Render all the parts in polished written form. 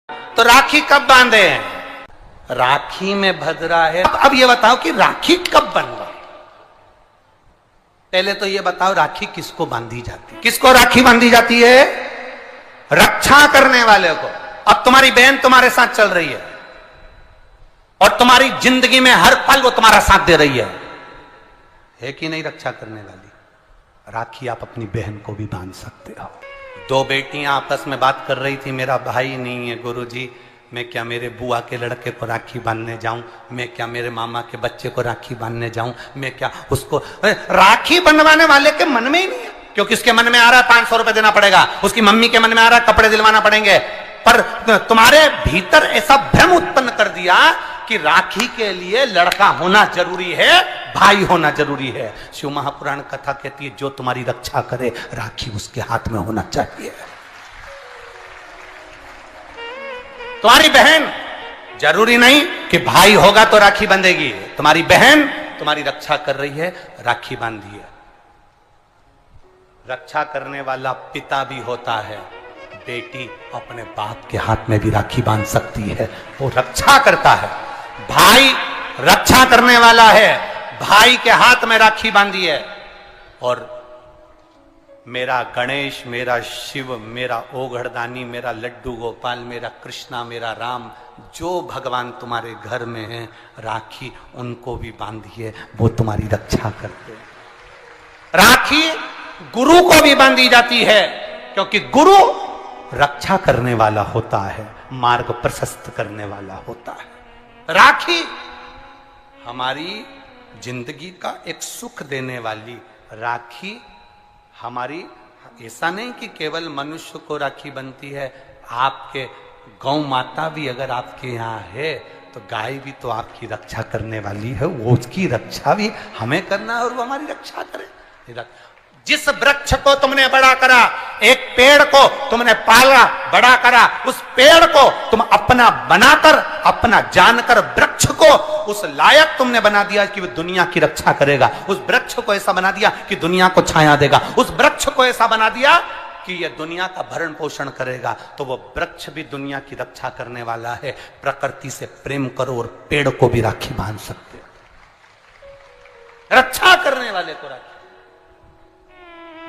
तो राखी कब बांधे हैं? राखी में भद्रा है। अब ये बताओ कि राखी कब बंधा? पहले तो ये बताओ राखी किसको बांधी जाती है? किसको राखी बांधी जाती है? रक्षा करने वाले को। अब तुम्हारी बहन तुम्हारे साथ चल रही है और तुम्हारी जिंदगी में हर पल वो तुम्हारा साथ दे रही है कि नहीं? रक्षा करने वाली राखी आप अपनी बहन को भी बांध सकते हो। दो बेटियां आपस में बात कर रही थी, मेरा भाई नहीं है गुरुजी, मैं क्या मेरे बुआ के लड़के को राखी बांधने जाऊं? मैं क्या मेरे मामा के बच्चे को राखी बांधने जाऊं? मैं क्या उसको राखी बंधवाने वाले के मन में ही नहीं है, क्योंकि उसके मन में आ रहा है 500 रुपए देना पड़ेगा, उसकी मम्मी के मन में आ रहा है कपड़े दिलवाना पड़ेंगे। पर तुम्हारे भीतर ऐसा भ्रम उत्पन्न कर दिया कि राखी के लिए लड़का होना जरूरी है, भाई होना जरूरी है। शिव महापुराण कथा कहती है जो तुम्हारी रक्षा करे राखी उसके हाथ में होना चाहिए। तुम्हारी बहन जरूरी नहीं कि भाई होगा तो राखी बंधेगी। तुम्हारी बहन तुम्हारी रक्षा कर रही है, राखी बांधिए। रक्षा करने वाला पिता भी होता है। बेटी अपने बाप के हाथ में भी राखी बांध सकती है, वो रक्षा करता है। भाई रक्षा करने वाला है, भाई के हाथ में राखी बांधी है। और मेरा गणेश, मेरा शिव, मेरा ओघड़दानी, मेरा लड्डू गोपाल, मेरा कृष्णा, मेरा राम, जो भगवान तुम्हारे घर में है, राखी उनको भी बांधिए, वो तुम्हारी रक्षा करते हैं। राखी गुरु को भी बांधी जाती है, क्योंकि गुरु रक्षा करने वाला होता है, मार्ग प्रशस्त करने वाला होता है। राखी हमारी जिंदगी का एक सुख देने वाली, राखी हमारी, ऐसा नहीं कि केवल मनुष्य को राखी बनती है, आपके गौ माता भी अगर आपके यहाँ है तो गाय भी तो आपकी रक्षा करने वाली है, वो उसकी रक्षा भी हमें करना है और वो हमारी रक्षा करे। जिस वृक्ष को तुमने बड़ा करा, एक पेड़ को तुमने पाला बड़ा करा, उस पेड़ को तुम अपना बनाकर, अपना जानकर वृक्ष को उस लायक तुमने बना दिया कि वो दुनिया की रक्षा करेगा। उस वृक्ष को ऐसा बना दिया कि दुनिया को छाया देगा। उस वृक्ष को ऐसा बना दिया कि यह दुनिया का भरण पोषण करेगा। तो वो वृक्ष भी दुनिया की रक्षा करने वाला है। प्रकृति से प्रेम करो और पेड़ को भी राखी बांध सकते हो। रक्षा करने वाले को राखी,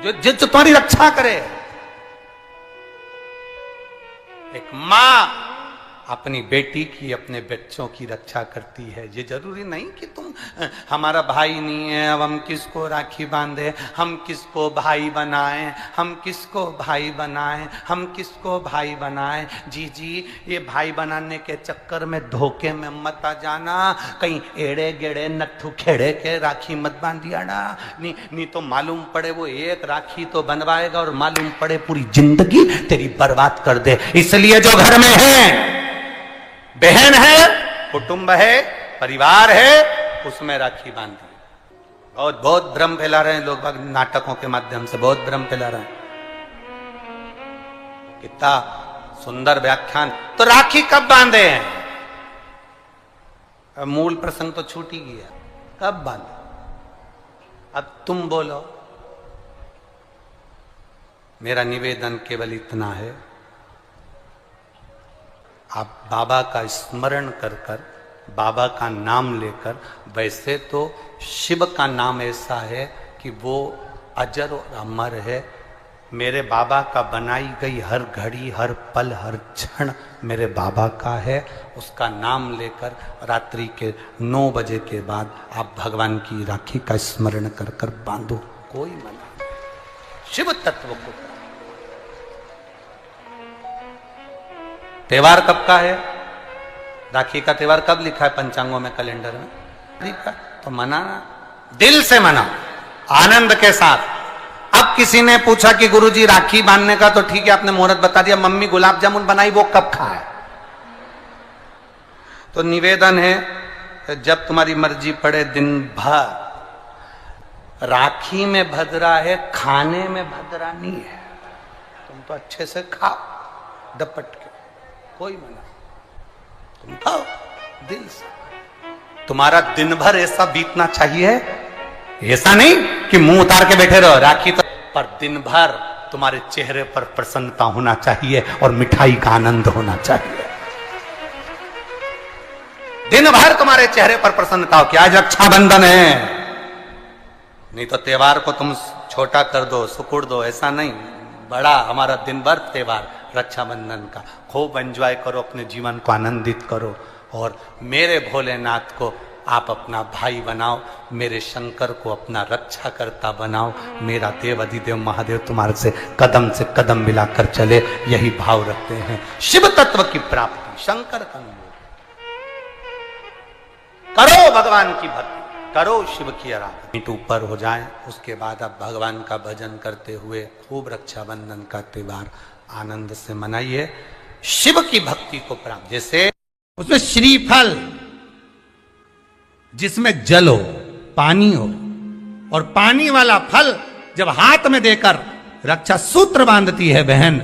जो तुम्हारी रक्षा करे। एक मां अपनी बेटी की, अपने बच्चों की रक्षा करती है। ये जरूरी नहीं कि तुम हमारा भाई नहीं है, अब हम किसको राखी बांधे, हम किसको भाई बनाएं, हम किसको भाई बनाएं, हम किसको भाई बनाएं। जी ये भाई बनाने के चक्कर में धोखे में मत आ जाना, कहीं एड़े गेड़े नट्ठू खेड़े के राखी मत बांधिया ना। नहीं तो मालूम पड़े वो एक राखी तो बनवाएगा और मालूम पड़े पूरी जिंदगी तेरी बर्बाद कर दे। इसलिए जो घर में है, बहन है, कुटुंब है, परिवार है, उसमें राखी बांधी। बहुत भ्रम फैला रहे हैं लोग बाग, नाटकों के माध्यम से बहुत भ्रम फैला रहे हैं। कितना सुंदर व्याख्यान। तो राखी कब बांधे हैं? अब मूल प्रसंग तो छूट ही गया, कब बांधे? अब तुम बोलो। मेरा निवेदन केवल इतना है, आप बाबा का स्मरण कर कर, बाबा का नाम लेकर, वैसे तो शिव का नाम ऐसा है कि वो अजर और अमर है। मेरे बाबा का बनाई गई हर घड़ी, हर पल, हर क्षण मेरे बाबा का है। उसका नाम लेकर रात्रि के 9 बजे के बाद आप भगवान की राखी का स्मरण कर कर बांधो, कोई मना नहीं। शिव तत्व को। त्योहार कब का है? राखी का त्योहार कब लिखा है पंचांगों में, कैलेंडर में? लिखा तो मनाना, दिल से मनाओ, आनंद के साथ। अब किसी ने पूछा कि गुरुजी राखी बांधने का तो ठीक है, आपने मुहूर्त बता दिया, मम्मी गुलाब जामुन बनाई, वो कब खाए? तो निवेदन है, जब तुम्हारी मर्जी पड़े दिन भर। राखी में भद्रा है, खाने में भद्रा नहीं है। तुम तो अच्छे से खाओ दपट के, कोई मना, तुम खाओ दिल से। तुम्हारा दिन भर ऐसा बीतना चाहिए, ऐसा नहीं कि मुंह उतार के बैठे रहो राखी तो, पर दिन भर तुम्हारे चेहरे पर प्रसन्नता होना चाहिए और मिठाई का आनंद होना चाहिए। दिन भर तुम्हारे चेहरे पर प्रसन्नता हो कि आज रक्षाबंधन है। नहीं तो त्योहार को तुम छोटा कर दो, सुकुड़ दो, ऐसा नहीं। बड़ा हमारा दिन भर त्योहार रक्षाबंधन का, खूब एंजॉय करो, अपने जीवन को आनंदित करो। और मेरे भोलेनाथ को आप अपना भाई बनाओ, मेरे शंकर को अपना रक्षा करता बनाओ। मेरा देव अधिदेव महादेव तुम्हारे से कदम मिलाकर चले, यही भाव रखते हैं। शिव तत्व की प्राप्ति, शंकर का करो, भगवान की भक्ति करो, शिव की आराधना। मीट ऊपर हो जाए, उसके बाद आप भगवान का भजन करते हुए खूब रक्षाबंधन का त्योहार आनंद से मनाइए। शिव की भक्ति को प्राप्त, जैसे उसमें श्रीफल, जिसमें जल हो, पानी हो, और पानी वाला फल जब हाथ में देकर रक्षा सूत्र बांधती है बहन,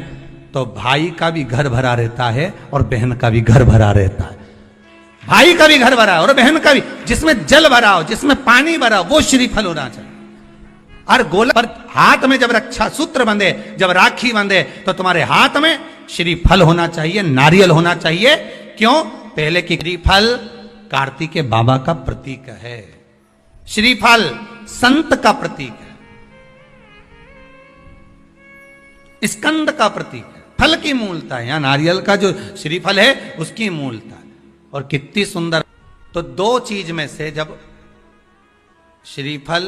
तो भाई का भी घर भरा रहता है और बहन का भी घर भरा रहता है। भाई का भी घर भरा और बहन का भी, जिसमें जल भरा हो, जिसमें पानी भरा हो, वो श्रीफल होना चाहिए। और गोला पर हाथ में जब रक्षा सूत्र बंधे, जब राखी बंधे, तो तुम्हारे हाथ में श्रीफल होना चाहिए, नारियल होना चाहिए। क्यों? पहले की श्रीफल कार्तिक बाबा का प्रतीक है, श्रीफल संत का प्रतीक है, स्कंद का प्रतीक है। फल की मूलता है, यहां नारियल का जो श्रीफल है उसकी मूलता है। और कितनी सुंदर। तो दो चीज में से जब श्रीफल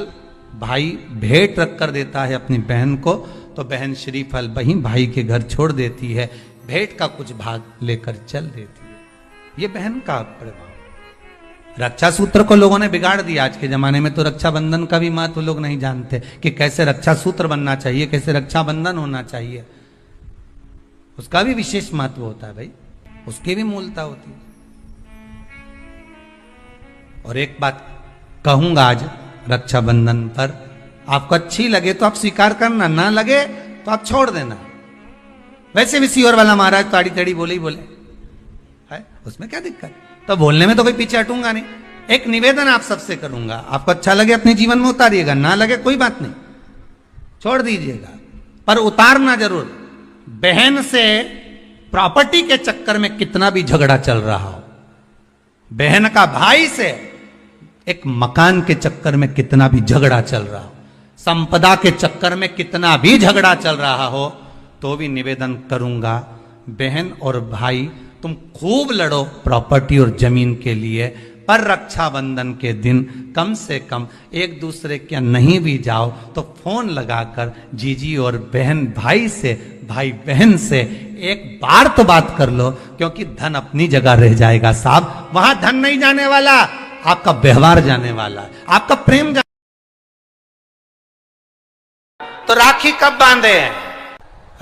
भाई भेंट रख कर देता है अपनी बहन को, तो बहन श्रीफल वहीं भाई के घर छोड़ देती है, भेंट का कुछ भाग लेकर चल देती है। ये बहन का प्रभाव। रक्षा सूत्र को लोगों ने बिगाड़ दिया। आज के जमाने में तो रक्षाबंधन का भी महत्व लोग नहीं जानते कि कैसे रक्षा सूत्र बनना चाहिए, कैसे रक्षाबंधन होना चाहिए। उसका भी विशेष महत्व होता है भाई, उसकी भी मूलता होती है। और एक बात कहूंगा आज रक्षाबंधन पर, आपको अच्छी लगे तो आप स्वीकार करना, ना लगे तो आप छोड़ देना। वैसे भी सीवर वाला महाराज ताड़ी ताड़ी बोले ही बोले है, उसमें क्या दिक्कत। तो बोलने में तो कोई पीछे हटूंगा नहीं। एक निवेदन आप सबसे करूंगा, आपको अच्छा लगे अपने जीवन में उतारिएगा, ना लगे कोई बात नहीं, छोड़ दीजिएगा, पर उतारना जरूर। बहन से प्रॉपर्टी के चक्कर में कितना भी झगड़ा चल रहा हो, बहन का भाई से एक मकान के चक्कर में कितना भी झगड़ा चल रहा हो, संपदा के चक्कर में कितना भी झगड़ा चल रहा हो, तो भी निवेदन करूंगा, बहन और भाई तुम खूब लड़ो प्रॉपर्टी और जमीन के लिए, पर रक्षाबंधन के दिन कम से कम एक दूसरे के नहीं भी जाओ तो फोन लगाकर जीजी और बहन भाई से, भाई बहन से एक बार तो बात कर लो। क्योंकि धन अपनी जगह रह जाएगा साहब, वहां धन नहीं जाने वाला, आपका व्यवहार जाने वाला है, आपका प्रेम तो राखी कब बांधे हैं?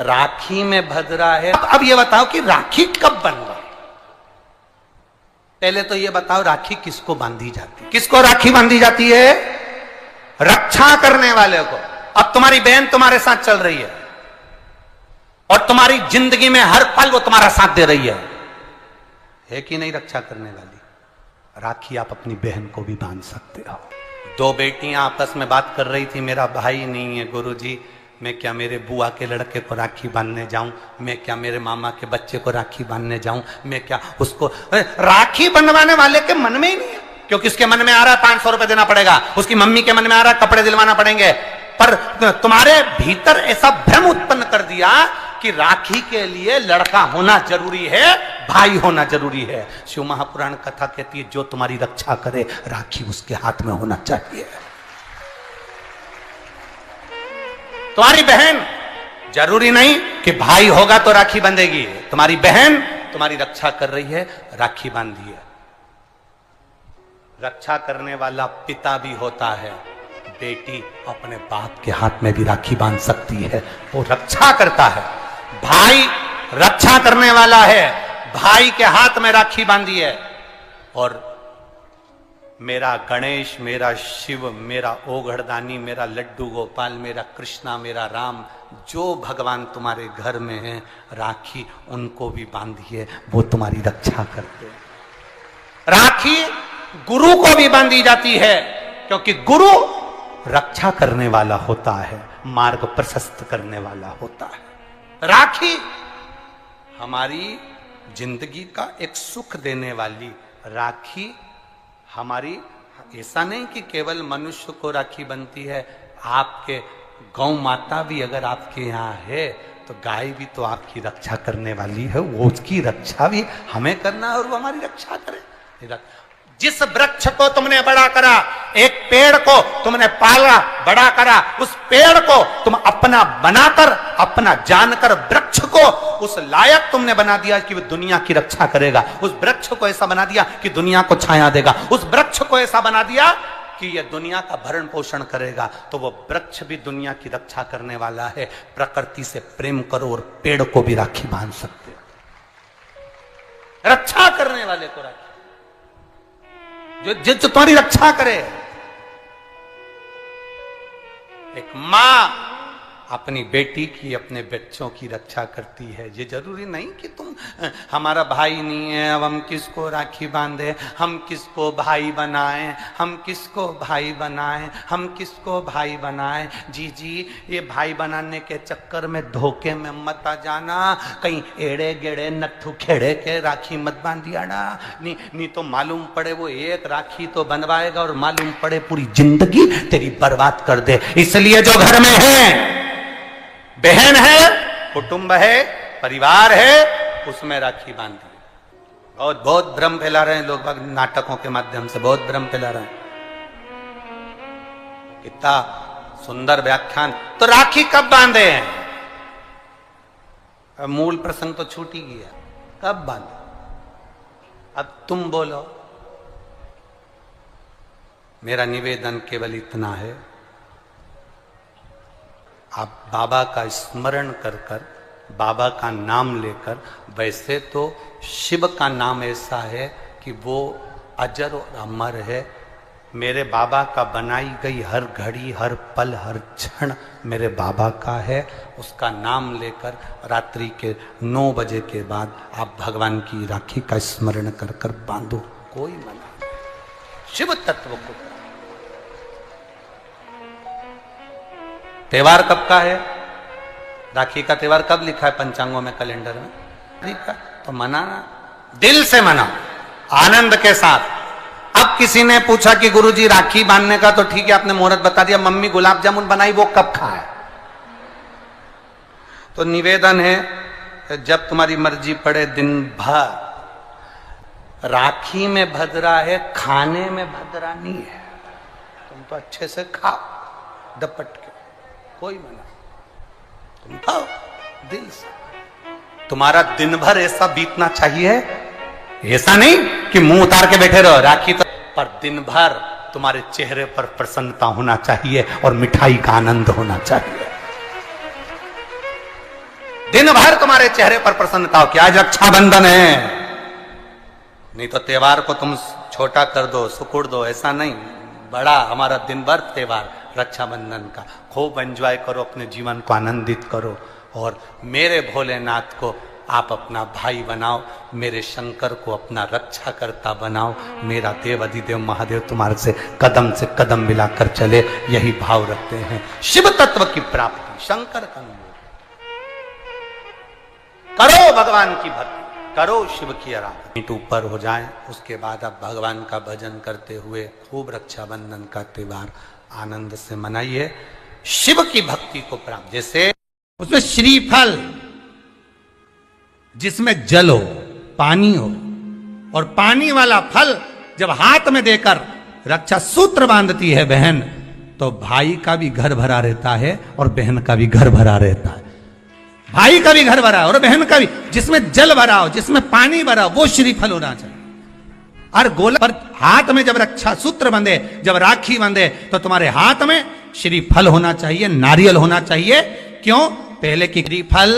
राखी में भद्रा है। अब ये बताओ कि राखी कब बन रहा? पहले तो ये बताओ राखी किसको बांधी जाती है? किसको राखी बांधी जाती है? रक्षा करने वाले को। अब तुम्हारी बहन तुम्हारे साथ चल रही है और तुम्हारी जिंदगी में हर पल वो तुम्हारा साथ दे रही है कि नहीं? रक्षा करने वाली राखी आप अपनी बहन को भी बांध सकते हो। दो बेटियां आपस में बात कर रही थी, मेरा भाई नहीं है गुरुजी, मैं क्या मेरे बुआ के लड़के को राखी बांधने जाऊं? मैं क्या मेरे मामा के बच्चे को राखी बांधने जाऊं? मैं क्या उसको? राखी बंधवाने वाले के मन में ही नहीं है, क्योंकि उसके मन में आ रहा है 500 रुपए देना पड़ेगा, उसकी मम्मी के मन में आ रहा है कपड़े दिलवाना पड़ेंगे। पर तुम्हारे भीतर ऐसा भ्रम उत्पन्न कर दिया कि राखी के लिए लड़का होना जरूरी है, भाई होना जरूरी है। शिव महापुराण कथा कहती है जो तुम्हारी रक्षा करे राखी उसके हाथ में होना चाहिए। तुम्हारी बहन जरूरी नहीं कि भाई होगा तो राखी बंधेगी, तुम्हारी बहन तुम्हारी रक्षा कर रही है, राखी बांधिए। रक्षा करने वाला पिता भी होता है, बेटी अपने बाप के हाथ में भी राखी बांध सकती है, वो रक्षा करता है। भाई रक्षा करने वाला है, भाई के हाथ में राखी बांधी है। और मेरा गणेश, मेरा शिव, मेरा ओघड़दानी, मेरा लड्डू गोपाल, मेरा कृष्णा, मेरा राम, जो भगवान तुम्हारे घर में है, राखी उनको भी बांधिए, वो तुम्हारी रक्षा करते हैं। राखी गुरु को भी बांधी जाती है, क्योंकि गुरु रक्षा करने वाला होता है, मार्ग प्रशस्त करने वाला होता है। राखी हमारी जिंदगी का एक सुख देने वाली राखी हमारी ऐसा नहीं कि केवल मनुष्य को राखी बनती है, आपके गौ माता भी अगर आपके यहाँ है तो गाय भी तो आपकी रक्षा करने वाली है, वो उसकी रक्षा भी हमें करना है और वो हमारी रक्षा करे। जिस वृक्ष को तुमने बड़ा करा, एक पेड़ को तुमने पाला बड़ा करा, उस पेड़ को तुम अपना बनाकर, अपना जानकर वृक्ष को उस लायक तुमने बना दिया कि वो दुनिया की रक्षा करेगा। उस वृक्ष को ऐसा बना दिया कि दुनिया को छाया देगा। उस वृक्ष को ऐसा बना दिया कि यह दुनिया का भरण पोषण करेगा। तो वो वृक्ष भी दुनिया की रक्षा करने वाला है। प्रकृति से प्रेम करो और पेड़ को भी राखी बांध सकते हो, रक्षा करने वाले को राखी, जो तुम्हारी रक्षा करे। एक मां अपनी बेटी की, अपने बच्चों की रक्षा करती है। ये जरूरी नहीं कि तुम हमारा भाई नहीं है, अब हम किसको राखी बांधे, हम किसको भाई बनाएं, हम किसको भाई बनाएं, हम किसको भाई बनाएं। जी ये भाई बनाने के चक्कर में धोखे में मत आ जाना, कहीं एड़े गेड़े नट्ठू खेड़े के राखी मत बांधिया ना। नहीं तो मालूम पड़े वो एक राखी तो बनवाएगा और मालूम पड़े पूरी जिंदगी तेरी बर्बाद कर दे। इसलिए जो घर में है, बहन है, कुटुंब है, परिवार है, उसमें राखी बांधी। बहुत भ्रम फैला रहे हैं लोग, नाटकों के माध्यम से बहुत भ्रम फैला रहे हैं। कितना सुंदर व्याख्यान। तो राखी कब बांधे हैं? अब मूल प्रसंग तो छूट ही गया, कब बांधे? अब तुम बोलो। मेरा निवेदन केवल इतना है, आप बाबा का स्मरण कर कर, बाबा का नाम लेकर, वैसे तो शिव का नाम ऐसा है कि वो अजर और अमर है। मेरे बाबा का बनाई गई हर घड़ी, हर पल, हर क्षण मेरे बाबा का है। उसका नाम लेकर रात्रि के 9 बजे के बाद आप भगवान की राखी का स्मरण कर कर बांधो, कोई मना नहीं। शिव तत्व को। त्योहार कब का है? राखी का त्योहार कब लिखा है पंचांगों में, कैलेंडर में लिखा? तो मनाना, दिल से मनाओ, आनंद के साथ। अब किसी ने पूछा कि गुरुजी राखी बांधने का तो ठीक है, आपने मुहूर्त बता दिया, मम्मी गुलाब जामुन बनाई, वो कब खाए? तो निवेदन है, जब तुम्हारी मर्जी पड़े दिन भर। राखी में भद्रा है, खाने में भद्रा नहीं है। तुम तो अच्छे से खाओ दपट के, कोई मना, तुम खाओ दिल से। तुम्हारा दिन भर ऐसा बीतना चाहिए, ऐसा नहीं कि मुंह उतार के बैठे रहो राखी तो, पर दिन भर तुम्हारे चेहरे पर प्रसन्नता होना चाहिए और मिठाई का आनंद होना चाहिए। दिन भर तुम्हारे चेहरे पर प्रसन्नता हो कि आज रक्षाबंधन है। नहीं तो त्योहार को तुम छोटा कर दो, सुकुड़ दो, ऐसा नहीं। बड़ा हमारा दिन भर त्योहार रक्षाबंधन का, खूब एंजॉय करो, अपने जीवन को आनंदित करो। और मेरे भोलेनाथ को आप अपना भाई बनाओ, मेरे शंकर को अपना रक्षा करता बनाओ। मेरा देव अधिदेव महादेव तुम्हारे से कदम मिलाकर चले, यही भाव रखते हैं। शिव तत्व की प्राप्ति, शंकर का अनुभव करो, भगवान की भक्ति करो, शिव की आराधना। ईंट ऊपर हो जाए, उसके बाद आप भगवान का भजन करते हुए खूब रक्षाबंधन का त्योहार आनंद से मनाइए, शिव की भक्ति को प्राप्त। जैसे उसमें श्रीफल, जिसमें जल हो, पानी हो, और पानी वाला फल जब हाथ में देकर रक्षा सूत्र बांधती है बहन, तो भाई का भी घर भरा रहता है और बहन का भी घर भरा रहता है। भाई का भी घर भरा है और बहन का भी। जिसमें जल भरा हो, जिसमें पानी भरा हो, वो श्रीफल होना चाहिए। और गोला पर हाथ में जब रक्षा सूत्र बंधे, जब राखी बंधे, तो तुम्हारे हाथ में श्रीफल होना चाहिए, नारियल होना चाहिए। क्यों? पहले की श्रीफल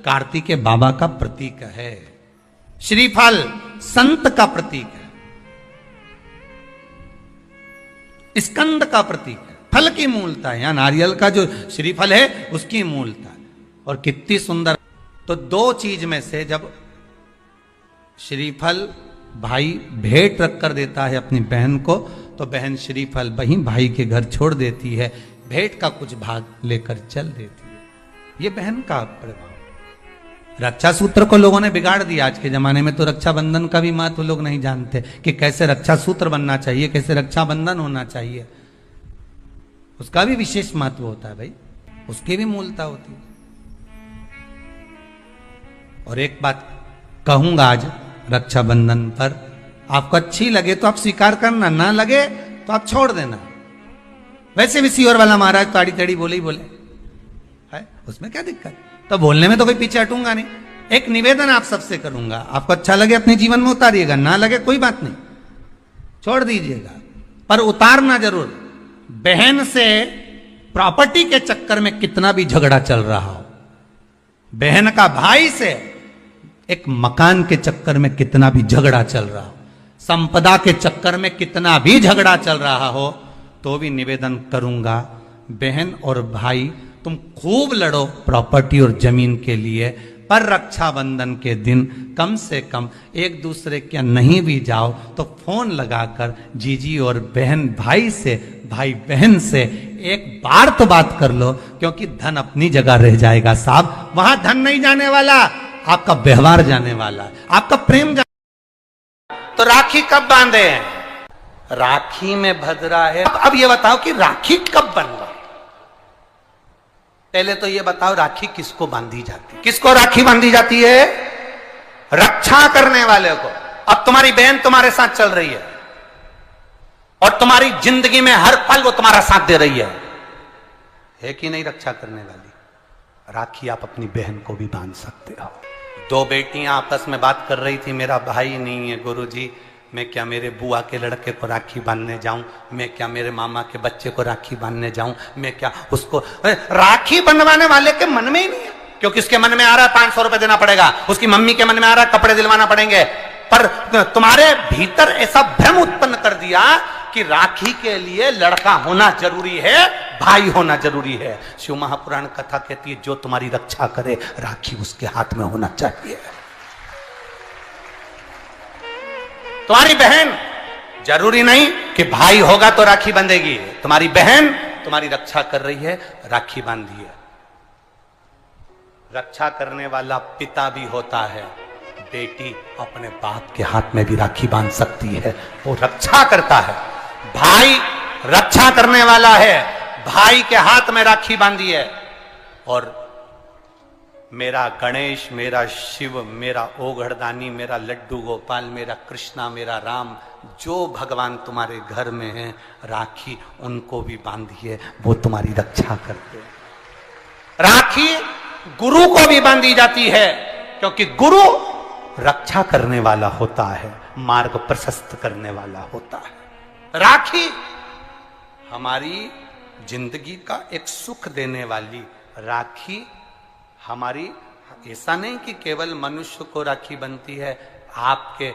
कार्तिक के बाबा का प्रतीक है, श्रीफल संत का प्रतीक है, स्कंद का प्रतीक है। फल की मूलता है, या नारियल का जो श्रीफल है उसकी मूलता है। और कितनी सुंदर। तो दो चीज में से जब श्रीफल भाई भेंट रख कर देता है अपनी बहन को, तो बहन श्रीफल वहीं भाई के घर छोड़ देती है, भेंट का कुछ भाग लेकर चल देती है। ये बहन का प्रभाव। रक्षा सूत्र को लोगों ने बिगाड़ दिया। आज के जमाने में तो रक्षाबंधन का भी महत्व लोग नहीं जानते कि कैसे रक्षा सूत्र बनना चाहिए, कैसे रक्षाबंधन होना चाहिए। उसका भी विशेष महत्व होता है भाई, उसकी भी मूलता होती है। और एक बात कहूंगा आज रक्षाबंधन पर, आपको अच्छी लगे तो आप स्वीकार करना, ना लगे तो आप छोड़ देना। वैसे भी सीवर वाला महाराज ताड़ी ताड़ी बोले ही बोले है, उसमें क्या दिक्कत। तो बोलने में तो कोई पीछे हटूंगा नहीं। एक निवेदन आप सबसे करूंगा, आपको अच्छा लगे अपने जीवन में उतारिएगा, ना लगे कोई बात नहीं, छोड़ दीजिएगा, पर उतारना जरूर। बहन से प्रॉपर्टी के चक्कर में कितना भी झगड़ा चल रहा हो, बहन का भाई से एक मकान के चक्कर में कितना भी झगड़ा चल रहा हो, संपदा के चक्कर में कितना भी झगड़ा चल रहा हो, तो भी निवेदन करूंगा, बहन और भाई तुम खूब लड़ो प्रॉपर्टी और जमीन के लिए, पर रक्षाबंधन के दिन कम से कम एक दूसरे के नहीं भी जाओ तो फोन लगाकर जीजी और बहन भाई से, भाई बहन से एक बार तो बात कर लो, क्योंकि धन अपनी जगह रह जाएगा साहब। वहां धन नहीं जाने वाला, आपका व्यवहार जाने वाला, आपका प्रेम तो राखी कब बांधे हैं? राखी में भद्रा है। अब ये बताओ कि राखी कब बन रहा? पहले तो ये बताओ राखी किसको बांधी जाती है? किसको राखी बांधी जाती है? रक्षा करने वाले को। अब तुम्हारी बहन तुम्हारे साथ चल रही है और तुम्हारी जिंदगी में हर पल वो तुम्हारा साथ दे रही है कि नहीं? रक्षा करने वाली राखी आप अपनी बहन को भी बांध सकते हो। दो बेटियां आपस में बात कर रही थी, मेरा भाई नहीं है गुरुजी, मैं क्या मेरे बुआ के लड़के को राखी बांधने जाऊं, मैं क्या मेरे मामा के बच्चे को राखी बांधने जाऊं, मैं क्या उसको। राखी बंधवाने वाले के मन में ही नहीं है, क्योंकि उसके मन में आ रहा है 500 रुपए देना पड़ेगा, उसकी मम्मी के मन में आ रहा है कपड़े दिलवाना पड़ेंगे। पर तुम्हारे भीतर ऐसा भ्रम उत्पन्न कर दिया कि राखी के लिए लड़का होना जरूरी है, भाई होना जरूरी है। शिव महापुराण कथा कहती है जो तुम्हारी रक्षा करे राखी उसके हाथ में होना चाहिए। तुम्हारी बहन जरूरी नहीं कि भाई होगा तो राखी बंधेगी, तुम्हारी बहन तुम्हारी रक्षा कर रही है, राखी बांधिए। रक्षा करने वाला पिता भी होता है, बेटी अपने बाप के हाथ में भी राखी बांध सकती है, वो रक्षा करता है। भाई रक्षा करने वाला है, भाई के हाथ में राखी बांधी है। और मेरा गणेश, मेरा शिव, मेरा ओघड़दानी, मेरा लड्डू गोपाल, मेरा कृष्णा, मेरा राम, जो भगवान तुम्हारे घर में है, राखी उनको भी बांधिए, वो तुम्हारी रक्षा करते हैं। राखी गुरु को भी बांधी जाती है, क्योंकि गुरु रक्षा करने वाला होता है, मार्ग प्रशस्त करने वाला होता है। राखी हमारी जिंदगी का एक सुख देने वाली, राखी हमारी, ऐसा नहीं कि केवल मनुष्य को राखी बनती है, आपके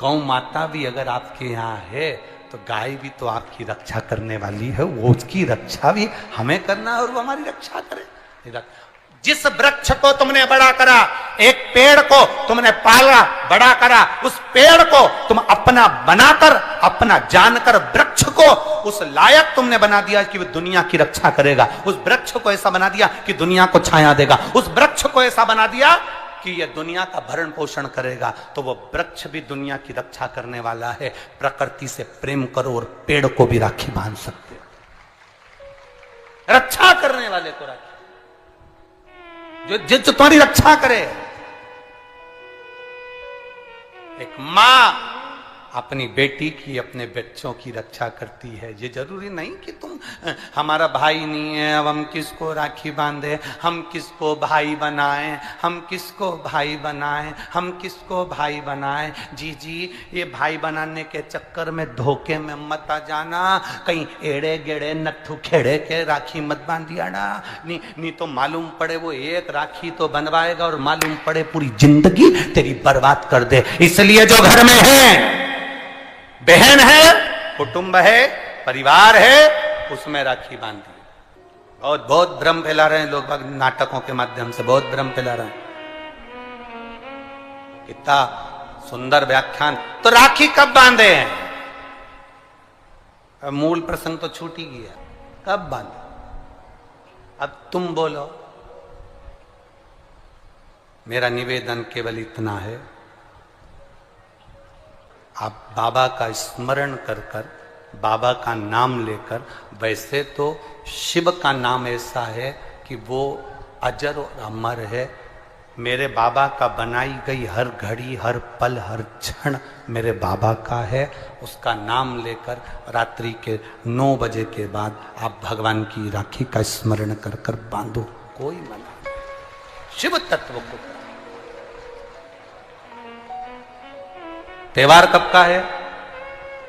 गौ माता भी अगर आपके यहाँ है तो गाय भी तो आपकी रक्षा करने वाली है, वो उसकी रक्षा भी हमें करना है और वो हमारी रक्षा करे। जिस वृक्ष को तुमने बड़ा करा, एक पेड़ को तुमने पाला बड़ा करा, उस पेड़ को तुम अपना बनाकर, अपना जानकर वृक्ष को उस लायक तुमने बना दिया कि वो दुनिया की रक्षा करेगा। उस वृक्ष को ऐसा बना दिया कि दुनिया को छाया देगा। उस वृक्ष को ऐसा बना दिया कि यह दुनिया का भरण पोषण करेगा। तो वो वृक्ष भी दुनिया की रक्षा करने वाला है। प्रकृति से प्रेम करो और पेड़ को भी राखी बांध सकते हो, रक्षा करने वाले को राखी, जो तुम्हारी रक्षा करे। एक मां अपनी बेटी की, अपने बच्चों की रक्षा करती है। ये जरूरी नहीं कि तुम हमारा भाई नहीं है अब हम किसको राखी बांधे, हम किसको भाई बनाएं, हम किसको भाई बनाएं, हम किसको भाई बनाएं। जी ये भाई बनाने के चक्कर में धोखे में मत आ जाना, कहीं एड़े गेड़े नट्ठू खेड़े के राखी मत बांधिया ना, नहीं तो मालूम पड़े वो एक राखी तो बनवाएगा और मालूम पड़े पूरी जिंदगी तेरी बर्बाद कर दे। इसलिए जो घर में है, बहन है, कुटुंब है, परिवार है, उसमें राखी बांधी। बहुत भ्रम फैला रहे हैं लोग बाग, नाटकों के माध्यम से बहुत भ्रम फैला रहे हैं। कितना सुंदर व्याख्यान। तो राखी कब बांधे हैं? अब मूल प्रसंग तो छूट ही गया, कब बांधे? अब तुम बोलो। मेरा निवेदन केवल इतना है, आप बाबा का स्मरण कर कर, बाबा का नाम लेकर, वैसे तो शिव का नाम ऐसा है कि वो अजर और अमर है। मेरे बाबा का बनाई गई हर घड़ी, हर पल, हर क्षण मेरे बाबा का है। उसका नाम लेकर रात्रि के 9 बजे के बाद आप भगवान की राखी का स्मरण कर कर बांधो, कोई मना नहीं। शिव तत्व को त्योहार कब का है?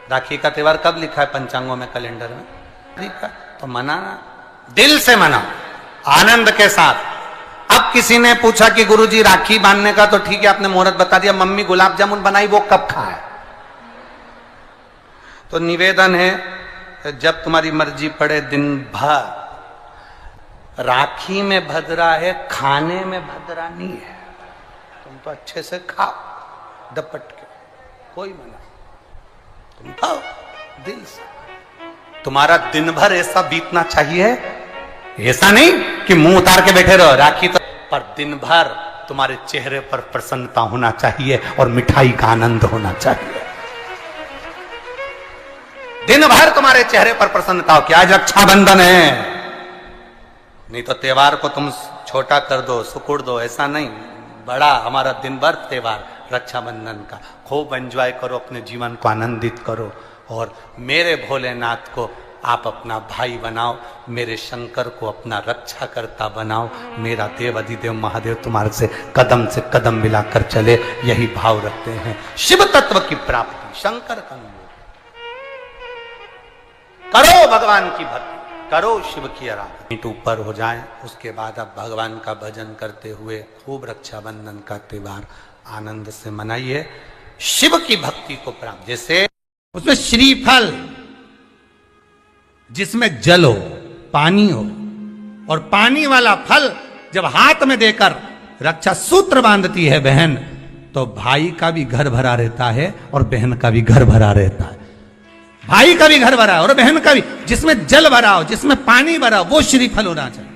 राखी का त्योहार कब लिखा है पंचांगों में, कैलेंडर में? ठीक है, तो मनाना, दिल से मनाओ, आनंद के साथ। अब किसी ने पूछा कि गुरुजी राखी बांधने का तो ठीक है, आपने मुहूर्त बता दिया, मम्मी गुलाब जामुन बनाई, वो कब खाए? तो निवेदन है, जब तुम्हारी मर्जी पड़े दिन भर। राखी में भद्रा है, खाने में भद्रा नहीं है। तुम तो अच्छे से खाओ दपट के, कोई मना, तुम खाओ दिल से। तुम्हारा दिन भर ऐसा बीतना चाहिए, ऐसा नहीं कि मुंह उतार के बैठे रहो राखी तो, पर दिन भर तुम्हारे चेहरे पर प्रसन्नता होना चाहिए और मिठाई का आनंद होना चाहिए। दिन भर तुम्हारे चेहरे पर प्रसन्नता हो कि आज रक्षाबंधन है। नहीं तो त्योहार को तुम छोटा कर दो, सुकुड़ दो, ऐसा नहीं। बड़ा हमारा दिन भर त्योहार रक्षाबंधन का, खूब एंजॉय करो, अपने जीवन को आनंदित करो। और मेरे भोलेनाथ को आप अपना भाई बनाओ, मेरे शंकर को अपना रक्षा करता बनाओ। मेरा देव अधिदेव महादेव तुम्हारे से कदम मिलाकर चले, यही भाव रखते हैं। शिव तत्व की प्राप्ति, शंकर का नाम करो, भगवान की भक्ति करो, शिव की आराधना। मीट ऊपर हो जाए, उसके बाद आप भगवान का भजन करते हुए खूब रक्षाबंधन का त्योहार आनंद से मनाइए। शिव की भक्ति को प्राप्त, जैसे उसमें श्रीफल, जिसमें जल हो, पानी हो, और पानी वाला फल जब हाथ में देकर रक्षा सूत्र बांधती है बहन, तो भाई का भी घर भरा रहता है और बहन का भी घर भरा रहता है। भाई का भी घर भरा और बहन का भी, जिसमें जल भरा हो, जिसमें पानी भरा हो, वो श्रीफल होना चाहिए।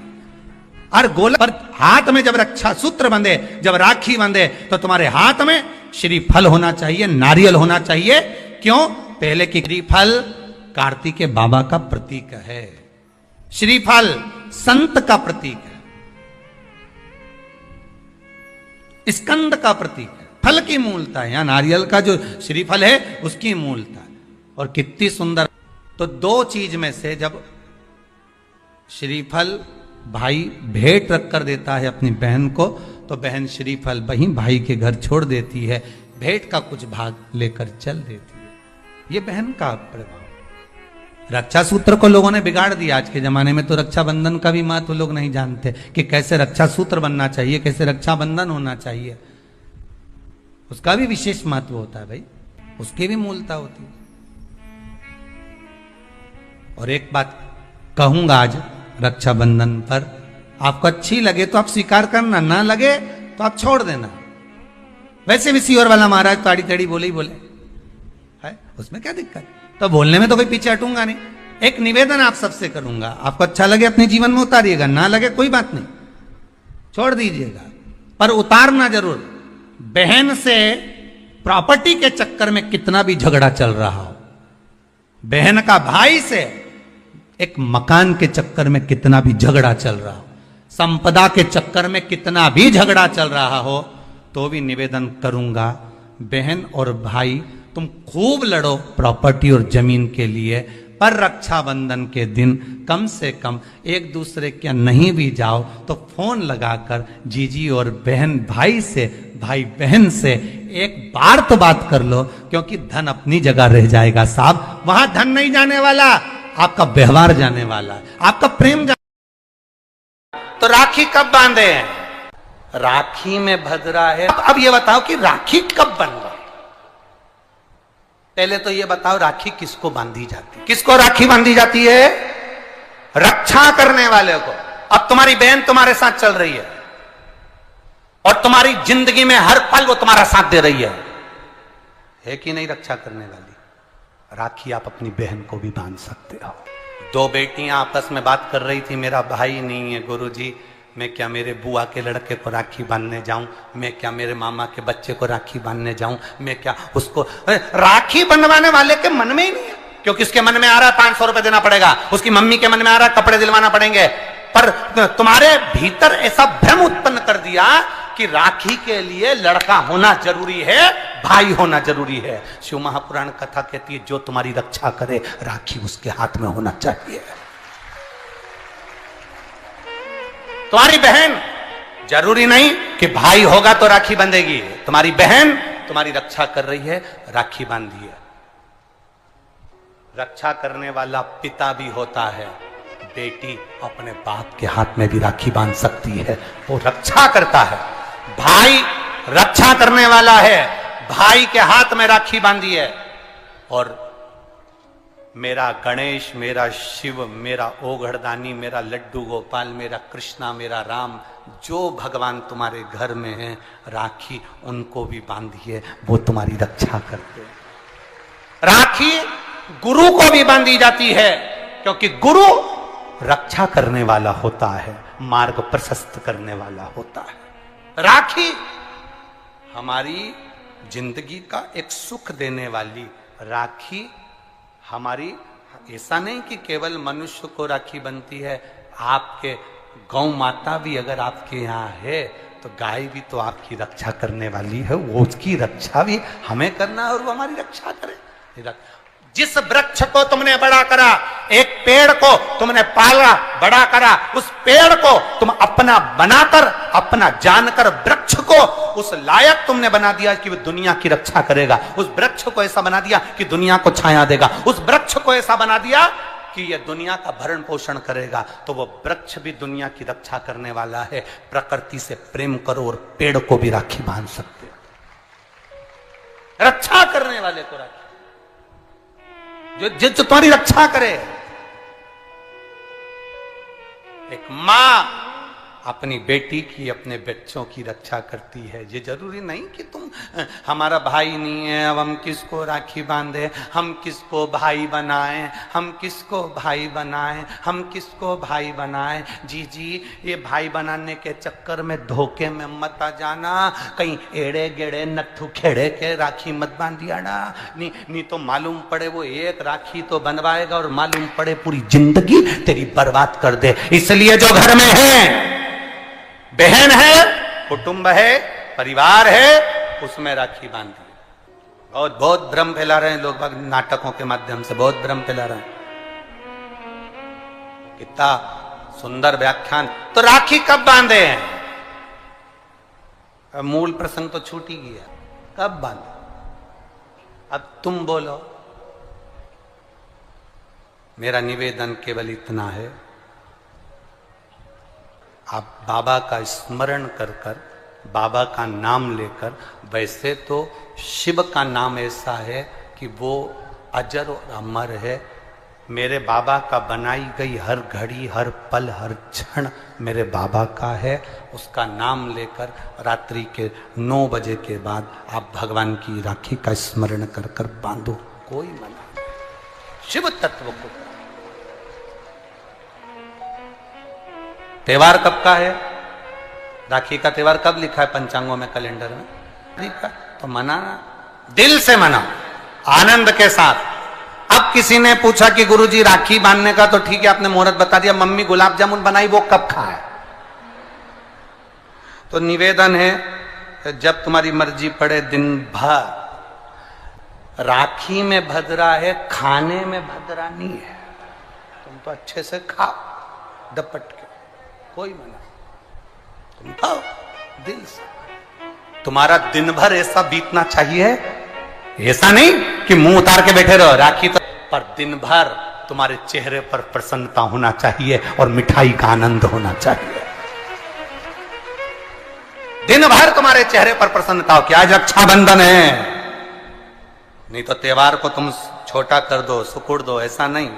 और गोला पर हाथ में जब रक्षा सूत्र बंधे, जब राखी बंधे, तो तुम्हारे हाथ में श्रीफल होना चाहिए, नारियल होना चाहिए। क्यों? पहले की श्रीफल कार्तिक बाबा का प्रतीक है, श्रीफल संत का प्रतीक है, स्कंद का प्रतीक है। फल की मूलता है, यहां नारियल का जो श्रीफल है उसकी मूलता है। और कितनी सुंदर। तो 2 चीज में से जब श्रीफल भाई भेंट रख कर देता है अपनी बहन को, तो बहन श्रीफल वहीं भाई के घर छोड़ देती है, भेंट का कुछ भाग लेकर चल देती है। ये बहन का प्रभाव। रक्षा सूत्र को लोगों ने बिगाड़ दिया। आज के जमाने में तो रक्षाबंधन का भी महत्व लोग नहीं जानते कि कैसे रक्षा सूत्र बनना चाहिए, कैसे रक्षाबंधन होना चाहिए। उसका भी विशेष महत्व होता है भाई, उसकी भी मूलता होती है। और एक बात कहूंगा आज रक्षाबंधन पर, आपको अच्छी लगे तो आप स्वीकार करना, ना लगे तो आप छोड़ देना। वैसे भी सीवर वाला महाराज ताड़ी तड़ी बोले ही बोले है, उसमें क्या दिक्कत? तो बोलने में तो कोई पीछे हटूंगा नहीं। एक निवेदन आप सबसे करूंगा, आपको अच्छा लगे अपने जीवन में उतारिएगा, ना लगे कोई बात नहीं, छोड़ दीजिएगा, पर उतारना जरूर। बहन से प्रॉपर्टी के चक्कर में कितना भी झगड़ा चल रहा हो, बहन का भाई से एक मकान के चक्कर में कितना भी झगड़ा चल रहा हो, संपदा के चक्कर में कितना भी झगड़ा चल रहा हो, तो भी निवेदन करूंगा, बहन और भाई तुम खूब लड़ो प्रॉपर्टी और जमीन के लिए, पर रक्षाबंधन के दिन कम से कम एक दूसरे के नहीं भी जाओ तो फोन लगाकर जीजी और बहन भाई से, भाई बहन से एक बार तो बात कर लो, क्योंकि धन अपनी जगह रह जाएगा साहब। वहां धन नहीं जाने वाला, आपका व्यवहार जाने वाला है, आपका प्रेम तो राखी कब बांधे हैं? राखी में भद्रा है। अब ये बताओ कि राखी कब बन रहा? पहले तो ये बताओ राखी किसको बांधी जाती है? किसको राखी बांधी जाती है? रक्षा करने वाले को। अब तुम्हारी बहन तुम्हारे साथ चल रही है और तुम्हारी जिंदगी में हर पल वो तुम्हारा साथ दे रही है कि नहीं? रक्षा करने वाली राखी आप अपनी बहन को भी बांध सकते हो। 2 बेटियां आपस में बात कर रही थी, मेरा भाई नहीं है गुरुजी, मैं क्या मेरे बुआ के लड़के को राखी बांधने जाऊं? मैं क्या मेरे मामा के बच्चे को राखी बांधने जाऊं? मैं क्या उसको राखी बंधवाने वाले के मन में ही नहीं है, क्योंकि उसके मन में आ रहा है 500 रुपए देना पड़ेगा, उसकी मम्मी के मन में आ रहा है कपड़े दिलवाना पड़ेंगे। पर तुम्हारे भीतर ऐसा भ्रम उत्पन्न कर दिया कि राखी के लिए लड़का होना जरूरी है, भाई होना जरूरी है। शिव महापुराण कथा कहती है जो तुम्हारी रक्षा करे राखी उसके हाथ में होना चाहिए। तुम्हारी बहन जरूरी नहीं कि भाई होगा तो राखी बंधेगी, तुम्हारी बहन तुम्हारी रक्षा कर रही है, राखी बांधिए। रक्षा करने वाला पिता भी होता है, बेटी अपने बाप के हाथ में भी राखी बांध सकती है, वो रक्षा करता है। भाई रक्षा करने वाला है, भाई के हाथ में राखी बांधी है। और मेरा गणेश, मेरा शिव, मेरा ओघड़दानी, मेरा लड्डू गोपाल, मेरा कृष्णा, मेरा राम, जो भगवान तुम्हारे घर में है, राखी उनको भी बांधिए, वो तुम्हारी रक्षा करते हैं। राखी गुरु को भी बांधी जाती है, क्योंकि गुरु रक्षा करने वाला होता है, मार्ग प्रशस्त करने वाला होता है। राखी हमारी जिंदगी का एक सुख देने वाली, राखी हमारी, ऐसा नहीं कि केवल मनुष्य को राखी बनती है, आपके गौ माता भी अगर आपके यहाँ है तो गाय भी तो आपकी रक्षा करने वाली है, वो उसकी रक्षा भी हमें करना है और वो हमारी रक्षा करे। जिस वृक्ष को तुमने बड़ा करा, एक पेड़ को तुमने पाला बड़ा करा, उस पेड़ को तुम अपना बनाकर, अपना जानकर वृक्ष को उस लायक तुमने बना दिया कि वो दुनिया की रक्षा करेगा। उस वृक्ष को ऐसा बना दिया कि दुनिया को छाया देगा। उस वृक्ष को ऐसा बना दिया कि यह दुनिया का भरण पोषण करेगा। तो वो वृक्ष भी दुनिया की रक्षा करने वाला है। प्रकृति से प्रेम करो और पेड़ को भी राखी बांध सकते हो, रक्षा करने वाले को राखी, जो तुम्हारी रक्षा करे। एक मां अपनी बेटी की, अपने बच्चों की रक्षा करती है। ये जरूरी नहीं कि तुम हमारा भाई नहीं है, अब हम किसको राखी बांधे, हम किसको भाई बनाएं, हम किसको भाई बनाएं, हम किसको भाई बनाएं। जी ये भाई बनाने के चक्कर में धोखे में मत आ जाना, कहीं एड़े गेड़े नट्ठू खेड़े के राखी मत बांधिया ना, नहीं तो मालूम पड़े वो एक राखी तो बनवाएगा और मालूम पड़े पूरी जिंदगी तेरी बर्बाद कर दे। इसलिए जो घर में है, बहन है, कुटुंब है, परिवार है, उसमें राखी बांधी। बहुत भ्रम फैला रहे हैं लोग, नाटकों के माध्यम से बहुत भ्रम फैला रहे हैं। कितना सुंदर व्याख्यान। तो राखी कब बांधे हैं? अब मूल प्रसंग तो छूट ही गया, कब बांधे? अब तुम बोलो। मेरा निवेदन केवल इतना है, आप बाबा का स्मरण कर कर, बाबा का नाम लेकर, वैसे तो शिव का नाम ऐसा है कि वो अजर और अमर है। मेरे बाबा का बनाई गई हर घड़ी, हर पल, हर क्षण मेरे बाबा का है। उसका नाम लेकर रात्रि के 9 बजे के बाद आप भगवान की राखी का स्मरण कर कर बांधो, कोई मना नहीं। शिव तत्व को। त्योहार कब का है? राखी का त्योहार कब लिखा है पंचांगों में, कैलेंडर में लिखा? तो मनाना, दिल से मना, आनंद के साथ। अब किसी ने पूछा कि गुरुजी राखी बांधने का तो ठीक है, आपने मुहूर्त बता दिया, मम्मी गुलाब जामुन बनाई, वो कब खाए? तो निवेदन है, जब तुम्हारी मर्जी पड़े दिन भर। राखी में भद्रा है, खाने में भद्रा नहीं है। तुम तो अच्छे से खाओ दपट के, कोई मना, तुम खाओ दिल से। तुम्हारा दिन भर ऐसा बीतना चाहिए, ऐसा नहीं कि मुंह उतार के बैठे रहो राखी तो, पर दिन भर तुम्हारे चेहरे पर प्रसन्नता होना चाहिए और मिठाई का आनंद होना चाहिए। दिन भर तुम्हारे चेहरे पर प्रसन्नता हो कि आज रक्षाबंधन है। नहीं तो त्योहार को तुम छोटा कर दो, सुकुड़ दो, ऐसा नहीं।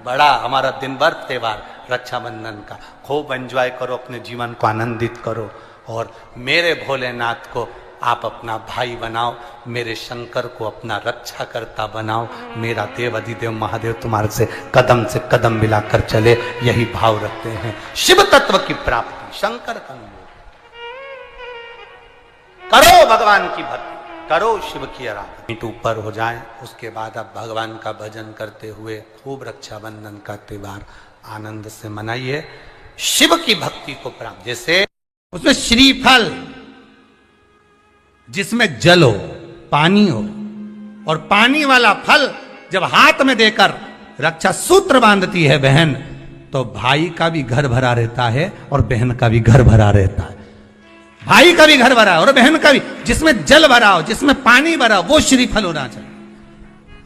बड़ा हमारा दिन भर त्योहार रक्षाबंधन का, खूब एंजॉय करो, अपने जीवन को आनंदित करो और मेरे भोलेनाथ को आप अपना भाई बनाओ, मेरे शंकर को अपना रक्षा करता बनाओ, मेरा देव अधिदेव महादेव तुम्हारे से कदम मिलाकर चले, यही भाव रखते हैं। शिव तत्व की प्राप्ति, शंकर का अनुभव करो, भगवान की भक्ति करो, शिव की आराधना। मीट ऊपर हो जाए, उसके बाद आप भगवान का भजन करते हुए खूब रक्षाबंधन का त्योहार आनंद से मनाइए, शिव की भक्ति को प्राप्त। जैसे उसमें श्रीफल, जिसमें जल हो, पानी हो, और पानी वाला फल जब हाथ में देकर रक्षा सूत्र बांधती है बहन, तो भाई का भी घर भरा रहता है और बहन का भी घर भरा रहता है। भाई का भी घर भरा है और बहन का भी। जिसमें जल भरा हो, जिसमें पानी भरा हो, वो श्रीफल होना चाहिए।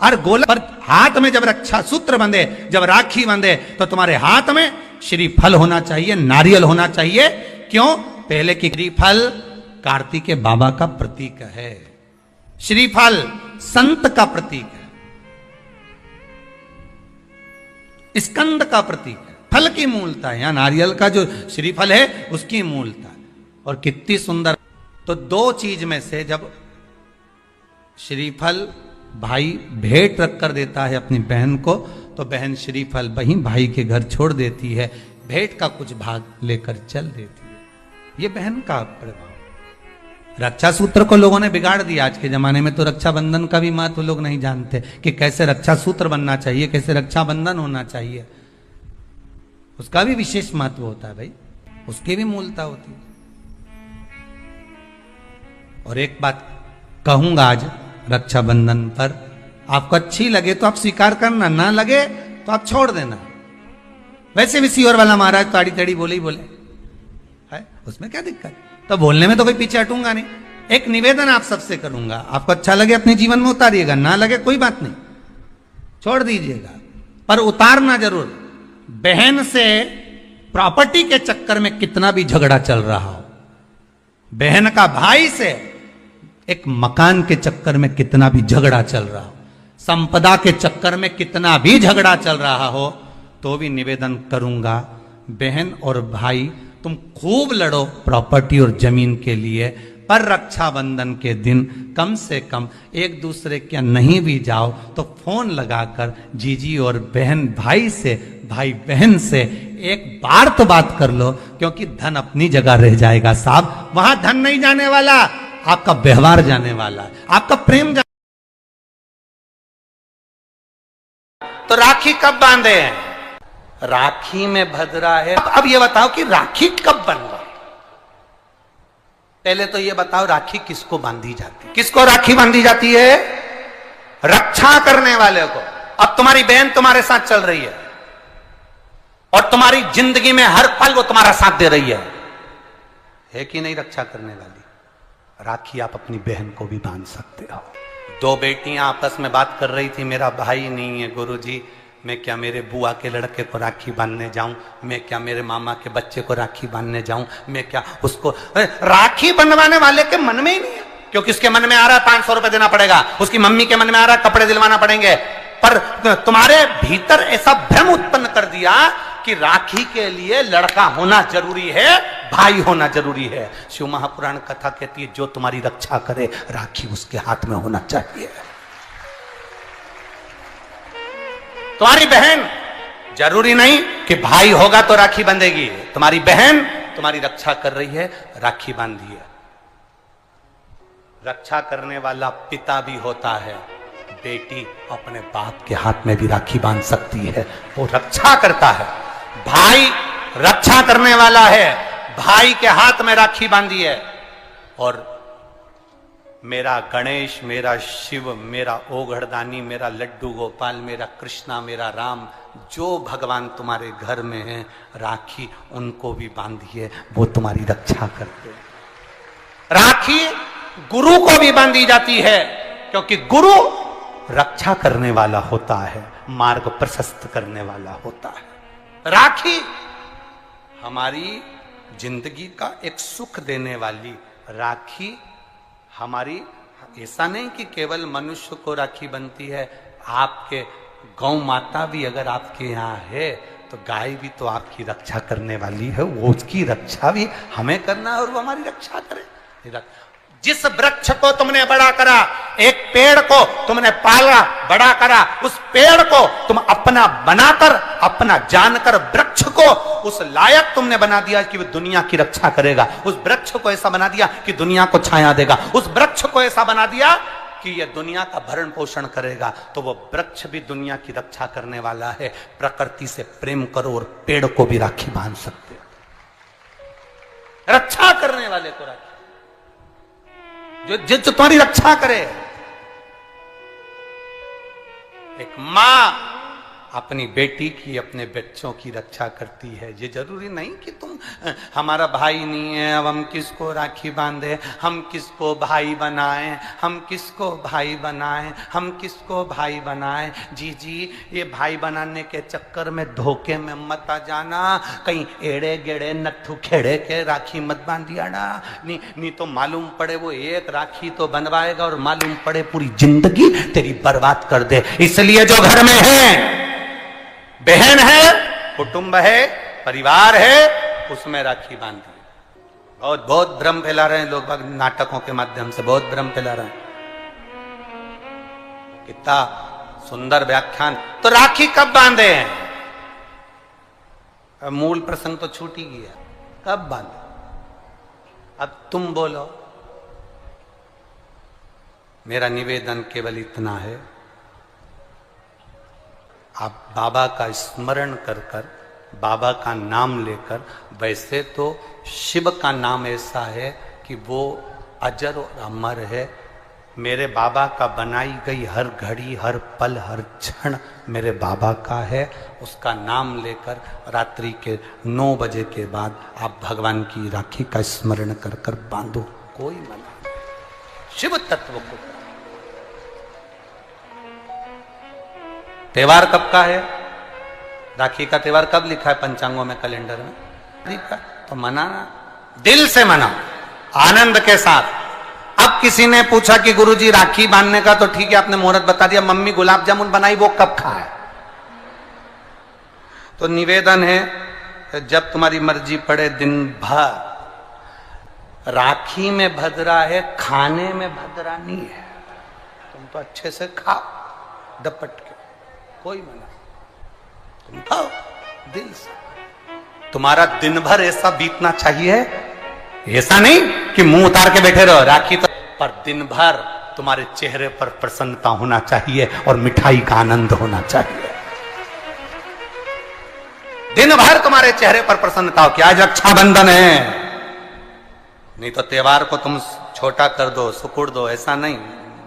और गोला पर हाथ में जब रक्षा सूत्र बंधे, जब राखी बंधे, तो तुम्हारे हाथ में श्रीफल होना चाहिए, नारियल होना चाहिए। क्यों? पहले की श्रीफल कार्तिक के बाबा का प्रतीक है, श्रीफल संत का प्रतीक है, स्कंद का प्रतीक है, फल की मूलता है। यहां नारियल का जो श्रीफल है उसकी मूलता है। और कितनी सुंदर। तो दो चीज में से जब श्रीफल भाई भेंट रख कर देता है अपनी बहन को, तो बहन श्रीफल वहीं भाई के घर छोड़ देती है, भेंट का कुछ भाग लेकर चल देती है। ये बहन का प्रभाव। रक्षा सूत्र को लोगों ने बिगाड़ दिया। आज के जमाने में तो रक्षाबंधन का भी महत्व लोग नहीं जानते कि कैसे रक्षा सूत्र बनना चाहिए, कैसे रक्षाबंधन होना चाहिए। उसका भी विशेष महत्व होता है भाई, उसकी भी मूलता होती है। और एक बात कहूंगा आज रक्षाबंधन पर, आपको अच्छी लगे तो आप स्वीकार करना, ना लगे तो आप छोड़ देना। वैसे भी सीवर वाला महाराज ताड़ी ताड़ी बोले ही बोले है, उसमें क्या दिक्कत? तो बोलने में तो कोई पीछे हटूंगा नहीं। एक निवेदन आप सबसे करूंगा, आपको अच्छा लगे अपने जीवन में उतारिएगा, ना लगे कोई बात नहीं, छोड़ दीजिएगा, पर उतारना जरूर। बहन से प्रॉपर्टी के चक्कर में कितना भी झगड़ा चल रहा हो, बहन का भाई से एक मकान के चक्कर में कितना भी झगड़ा चल रहा हो, संपदा के चक्कर में कितना भी झगड़ा चल रहा हो, तो भी निवेदन करूंगा, बहन और भाई तुम खूब लड़ो प्रॉपर्टी और जमीन के लिए, पर रक्षाबंधन के दिन कम से कम एक दूसरे के नहीं भी जाओ तो फोन लगाकर जीजी और बहन भाई से, भाई बहन से एक बार तो बात कर लो, क्योंकि धन अपनी जगह रह जाएगा साहब। वहां धन नहीं जाने वाला, आपका व्यवहार जाने वाला, आपका प्रेम तो राखी कब बांधे हैं? राखी में भद्रा है। अब ये बताओ कि राखी कब बन रहा? पहले तो ये बताओ राखी किसको बांधी जाती है? किसको राखी बांधी जाती है? रक्षा करने वाले को। अब तुम्हारी बहन तुम्हारे साथ चल रही है और तुम्हारी जिंदगी में हर पल वो तुम्हारा साथ दे रही है कि नहीं? रक्षा करने वाली राखी आप अपनी बहन को भी बांध सकते हो। दो बेटियां आपस में बात कर रही थी, मेरा भाई नहीं है गुरुजी, मैं क्या मेरे बुआ के लड़के को राखी बांधने जाऊं, मैं क्या मेरे मामा के बच्चे को राखी बांधने जाऊं, मैं क्या उसको। राखी बंधवाने वाले के मन में ही नहीं है, क्योंकि उसके मन में आ रहा है 500 रुपए देना पड़ेगा, उसकी मम्मी के मन में आ रहा है कपड़े दिलवाना पड़ेंगे। पर तुम्हारे भीतर ऐसा भ्रम उत्पन्न कर दिया कि राखी के लिए लड़का होना जरूरी है, भाई होना जरूरी है। शिव महापुराण कथा कहती है जो तुम्हारी रक्षा करे राखी उसके हाथ में होना चाहिए। तुम्हारी बहन जरूरी नहीं कि भाई होगा तो राखी बंधेगी, तुम्हारी बहन तुम्हारी रक्षा कर रही है, राखी बांधिए। रक्षा करने वाला पिता भी होता है, बेटी अपने बाप के हाथ में भी राखी बांध सकती है, वो रक्षा करता है। भाई रक्षा करने वाला है, भाई के हाथ में राखी बांधी है। और मेरा गणेश, मेरा शिव, मेरा ओघड़दानी, मेरा लड्डू गोपाल, मेरा कृष्णा, मेरा राम, जो भगवान तुम्हारे घर में है, राखी उनको भी बांधिए, वो तुम्हारी रक्षा करते हैं। राखी गुरु को भी बांधी जाती है, क्योंकि गुरु रक्षा करने वाला होता है, मार्ग प्रशस्त करने वाला होता है। राखी हमारी जिंदगी का एक सुख देने वाली, राखी हमारी, ऐसा नहीं कि केवल मनुष्य को राखी बनती है, आपके गौ माता भी अगर आपके यहाँ है तो गाय भी तो आपकी रक्षा करने वाली है, वो उसकी रक्षा भी हमें करना है और वो हमारी रक्षा करे। जिस वृक्ष को तुमने बड़ा करा, एक पेड़ को तुमने पाला, बड़ा करा, उस पेड़ को तुम अपना बनाकर, अपना जानकर वृक्ष को उस लायक तुमने बना दिया कि वो दुनिया की रक्षा करेगा। उस वृक्ष को ऐसा बना दिया कि दुनिया को छाया देगा। उस वृक्ष को ऐसा बना दिया कि यह दुनिया का भरण पोषण करेगा। तो वो वृक्ष भी दुनिया की रक्षा करने वाला है। प्रकृति से प्रेम करो और पेड़ को भी राखी बांध सकते हो। रक्षा करने वाले को राखी, जो तुम्हारी रक्षा करे। एक मां अपनी बेटी की, अपने बच्चों की रक्षा करती है। ये जरूरी नहीं कि तुम हमारा भाई नहीं है, अब हम किसको राखी बांधे, हम किसको भाई बनाएं, हम किसको भाई बनाएं, हम किसको भाई बनाएं। जी ये भाई बनाने के चक्कर में धोखे में मत आ जाना। कहीं एड़े गेड़े नट्ठू खेड़े के राखी मत बांधिया ना। नहीं तो मालूम पड़े वो एक राखी तो बनवाएगा और मालूम पड़े पूरी जिंदगी तेरी बर्बाद कर दे। इसलिए जो घर में है, बहन है, कुटुंब है, परिवार है, उसमें राखी बांधी। बहुत भ्रम फैला रहे हैं लोग, नाटकों के माध्यम से बहुत भ्रम फैला रहे हैं। कितना सुंदर व्याख्यान। तो राखी कब बांधे हैं? अब मूल प्रसंग तो छूट ही गया। कब बांधे? अब तुम बोलो। मेरा निवेदन केवल इतना है, आप बाबा का स्मरण कर कर, बाबा का नाम लेकर, वैसे तो शिव का नाम ऐसा है कि वो अजर और अमर है। मेरे बाबा का बनाई गई हर घड़ी, हर पल, हर क्षण मेरे बाबा का है। उसका नाम लेकर रात्रि के 9 बजे के बाद आप भगवान की राखी का स्मरण कर कर बांधो, कोई मना नहीं। शिव तत्व को। त्योहार कब का है? राखी का त्योहार कब लिखा है पंचांगों में, कैलेंडर में? लिखा तो मनाना, दिल से मनाओ, आनंद के साथ। अब किसी ने पूछा कि गुरुजी राखी बांधने का तो ठीक है, आपने मुहूर्त बता दिया, मम्मी गुलाब जामुन बनाई, वो कब खाए? तो निवेदन है, जब तुम्हारी मर्जी पड़े दिन भर। राखी में भद्रा है, खाने में भद्रा नहीं है। तुम तो अच्छे से खाओ दपट के, कोई मना। तुम खाओ दिल से। तुम्हारा दिन भर ऐसा बीतना चाहिए, ऐसा नहीं कि मुंह उतार के बैठे रहो। राखी तो पर दिन भर तुम्हारे चेहरे पर प्रसन्नता होना चाहिए और मिठाई का आनंद होना चाहिए। दिन भर तुम्हारे चेहरे पर प्रसन्नता हो कि आज रक्षाबंधन है। नहीं तो त्योहार को तुम छोटा कर दो, सुकुड़ दो, ऐसा नहीं।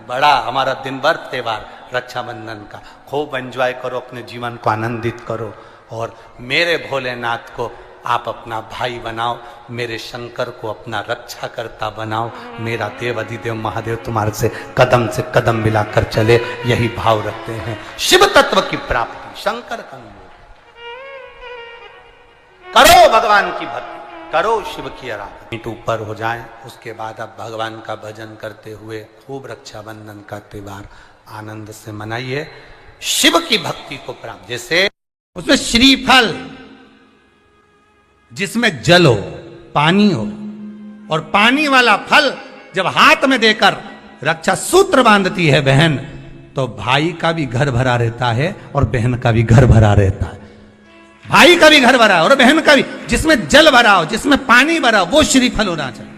बड़ा हमारा दिन भर त्योहार रक्षाबंधन का। खूब एंजॉय करो, अपने जीवन को आनंदित करो। और मेरे भोलेनाथ को आप अपना भाई बनाओ, मेरे शंकर को अपना रक्षा करता बनाओ। मेरा देव अधिदेव महादेव तुम्हारे से कदम मिलाकर चले, यही भाव रखते हैं। शिव तत्व की प्राप्ति, शंकर का करो, भगवान की भक्ति करो, शिव की आराधना। मीट ऊपर हो जाए, उसके बाद आप भगवान का भजन करते हुए खूब रक्षाबंधन का त्योहार आनंद से मनाइए। शिव की भक्ति को प्राप्त, जैसे उसमें श्रीफल, जिसमें जल हो, पानी हो, और पानी वाला फल जब हाथ में देकर रक्षा सूत्र बांधती है बहन, तो भाई का भी घर भरा रहता है और बहन का भी घर भरा रहता है। भाई का भी घर भरा और बहन का भी। जिसमें जल भरा हो, जिसमें पानी भरा हो, वो श्रीफल होना चाहिए।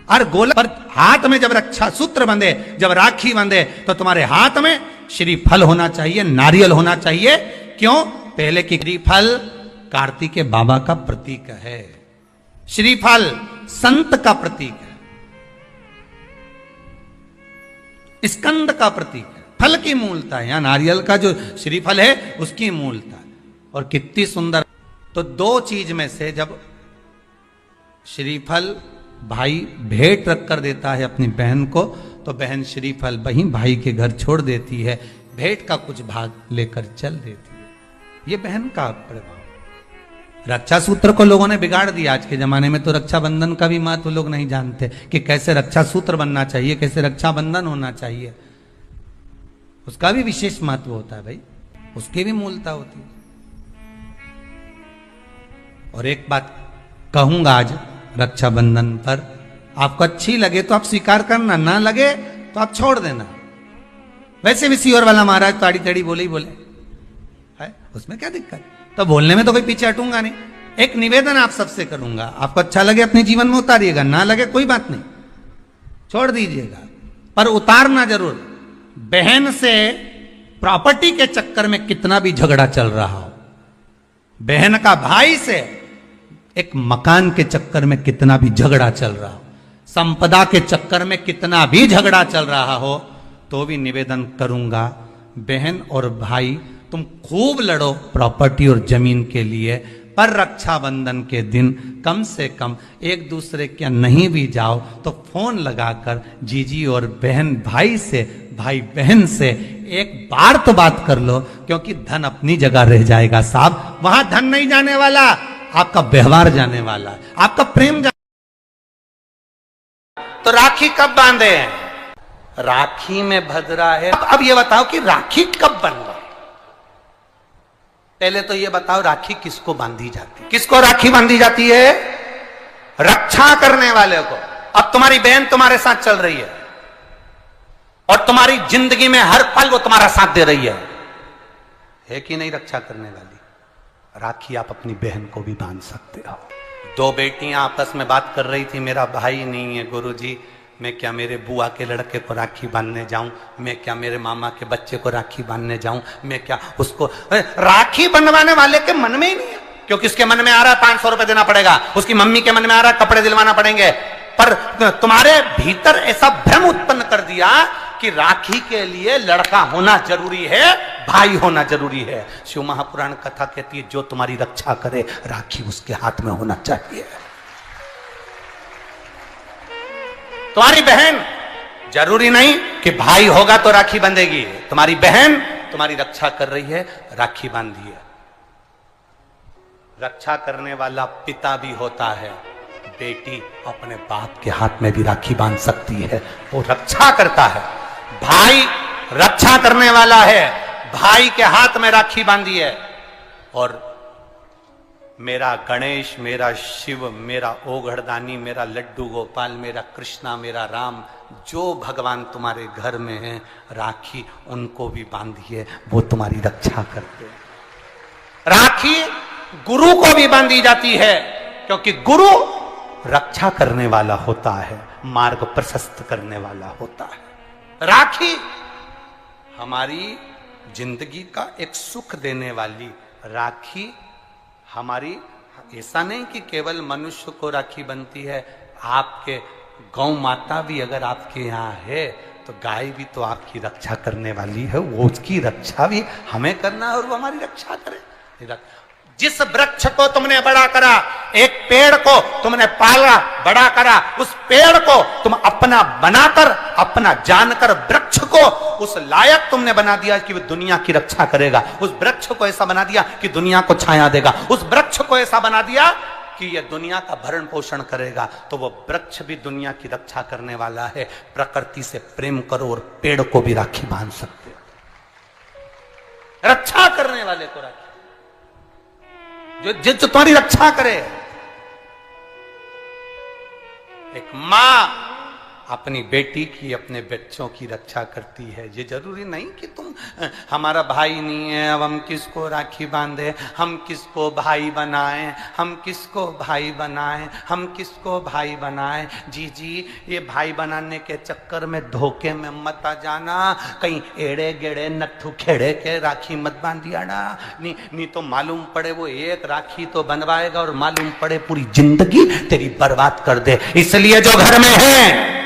और गोला पर हाथ में जब रक्षा सूत्र बंधे, जब राखी बंधे, तो तुम्हारे हाथ में श्रीफल होना चाहिए, नारियल होना चाहिए। क्यों? पहले की श्रीफल कार्तिकेय बाबा का प्रतीक है। श्रीफल संत का प्रतीक है, स्कंद का प्रतीक है। फल की मूलता है, यहां नारियल का जो श्रीफल है उसकी मूलता है। और कितनी सुंदर। तो 2 चीज में से जब श्रीफल भाई भेंट रख कर देता है अपनी बहन को, तो बहन श्रीफल वहीं भाई के घर छोड़ देती है, भेंट का कुछ भाग लेकर चल देती है। ये बहन का प्रभाव। रक्षा सूत्र को लोगों ने बिगाड़ दिया। आज के जमाने में तो रक्षाबंधन का भी महत्व लोग नहीं जानते कि कैसे रक्षा सूत्र बनना चाहिए, कैसे रक्षाबंधन होना चाहिए। उसका भी विशेष महत्व होता है भाई, उसकी भी मूलता होती है। और एक बात कहूंगा आज रक्षाबंधन पर, आपको अच्छी लगे तो आप स्वीकार करना, ना लगे तो आप छोड़ देना। वैसे भी सीवर वाला महाराज ताड़ी तड़ी बोले ही बोले है, उसमें क्या दिक्कत? तो बोलने में तो कोई पीछे हटूंगा नहीं। एक निवेदन आप सबसे करूंगा, आपको अच्छा लगे अपने जीवन में उतारिएगा, ना लगे कोई बात नहीं, छोड़ दीजिएगा, पर उतारना जरूर। बहन से प्रॉपर्टी के चक्कर में कितना भी झगड़ा चल रहा हो, बहन का भाई से एक मकान के चक्कर में कितना भी झगड़ा चल रहा हो, संपदा के चक्कर में कितना भी झगड़ा चल रहा हो, तो भी निवेदन करूंगा, बहन और भाई तुम खूब लड़ो प्रॉपर्टी और जमीन के लिए, पर रक्षाबंधन के दिन कम से कम एक दूसरे के नहीं भी जाओ तो फोन लगाकर जीजी और बहन भाई से, भाई बहन से एक बार तो बात कर लो, क्योंकि धन अपनी जगह रह जाएगा साहब, वहां धन नहीं जाने वाला, आपका व्यवहार जाने वाला, आपका प्रेम तो राखी कब बांधे हैं? राखी में भद्रा है। अब ये बताओ कि राखी कब बन रहा? पहले तो ये बताओ राखी किसको बांधी जाती है? किसको राखी बांधी जाती है? रक्षा करने वाले को। अब तुम्हारी बहन तुम्हारे साथ चल रही है और तुम्हारी जिंदगी में हर पल वो तुम्हारा साथ दे रही है कि नहीं? रक्षा करने वाली राखी आप अपनी बहन को भी बांध सकते हो। दो बेटियां आपस में बात कर रही थी, मेरा भाई नहीं है गुरुजी, मैं क्या मेरे बुआ के लड़के को राखी बांधने जाऊं, मैं क्या मेरे मामा के बच्चे को राखी बांधने जाऊं, मैं क्या उसको। राखी बंधवाने वाले के मन में ही नहीं है, क्योंकि उसके मन में आ रहा है 500 रुपए देना पड़ेगा, उसकी मम्मी के मन में आ रहा है कपड़े दिलवाना पड़ेंगे, पर तुम्हारे भीतर ऐसा भ्रम उत्पन्न कर दिया कि राखी के लिए लड़का होना जरूरी है, भाई होना जरूरी है। शिव महापुराण कथा कहती है जो तुम्हारी रक्षा करे राखी उसके हाथ में होना चाहिए। तुम्हारी बहन जरूरी नहीं कि भाई होगा तो राखी बंधेगी, तुम्हारी बहन तुम्हारी रक्षा कर रही है, राखी बांधिए। रक्षा करने वाला पिता भी होता है, बेटी अपने बाप के हाथ में भी राखी बांध सकती है, वो रक्षा करता है। भाई रक्षा करने वाला है, भाई के हाथ में राखी बांधी है। और मेरा गणेश, मेरा शिव, मेरा ओघड़दानी, मेरा लड्डू गोपाल, मेरा कृष्णा, मेरा राम, जो भगवान तुम्हारे घर में है, राखी उनको भी बांधिए, वो तुम्हारी रक्षा करते हैं। राखी गुरु को भी बांधी जाती है, क्योंकि गुरु रक्षा करने वाला होता है, मार्ग प्रशस्त करने वाला होता है। राखी हमारी जिंदगी का एक सुख देने वाली, राखी हमारी, ऐसा नहीं कि केवल मनुष्य को राखी बनती है, आपके गौ माता भी अगर आपके यहाँ है तो गाय भी तो आपकी रक्षा करने वाली है, वो उसकी रक्षा भी हमें करना है और वो हमारी रक्षा करे। जिस वृक्ष को तुमने बड़ा करा, एक पेड़ को तुमने पाला बड़ा करा, उस पेड़ को तुम अपना बनाकर, अपना जानकर वृक्ष को उस लायक तुमने बना दिया कि वो दुनिया की रक्षा करेगा। उस वृक्ष को ऐसा बना दिया कि दुनिया को छाया देगा। उस वृक्ष को ऐसा बना दिया कि यह दुनिया का भरण पोषण करेगा। तो वो वृक्ष भी दुनिया की रक्षा करने वाला है। प्रकृति से प्रेम करो और पेड़ को भी राखी बांध सकते हो, रक्षा करने वाले को राखी, जो तुम्हारी रक्षा करे। एक मां अपनी बेटी की, अपने बच्चों की रक्षा करती है। ये जरूरी नहीं कि तुम, हमारा भाई नहीं है अब हम किसको राखी बांधे, हम किसको भाई बनाएं, हम किसको भाई बनाएं, हम किसको भाई बनाएं। जी जी, ये भाई बनाने के चक्कर में धोखे में मत आ जाना, कहीं एड़े गेड़े नट्ठू खेड़े के राखी मत बांधिया ना, नहीं तो मालूम पड़े वो एक राखी तो बनवाएगा और मालूम पड़े पूरी जिंदगी तेरी बर्बाद कर दे। इसलिए जो घर में है,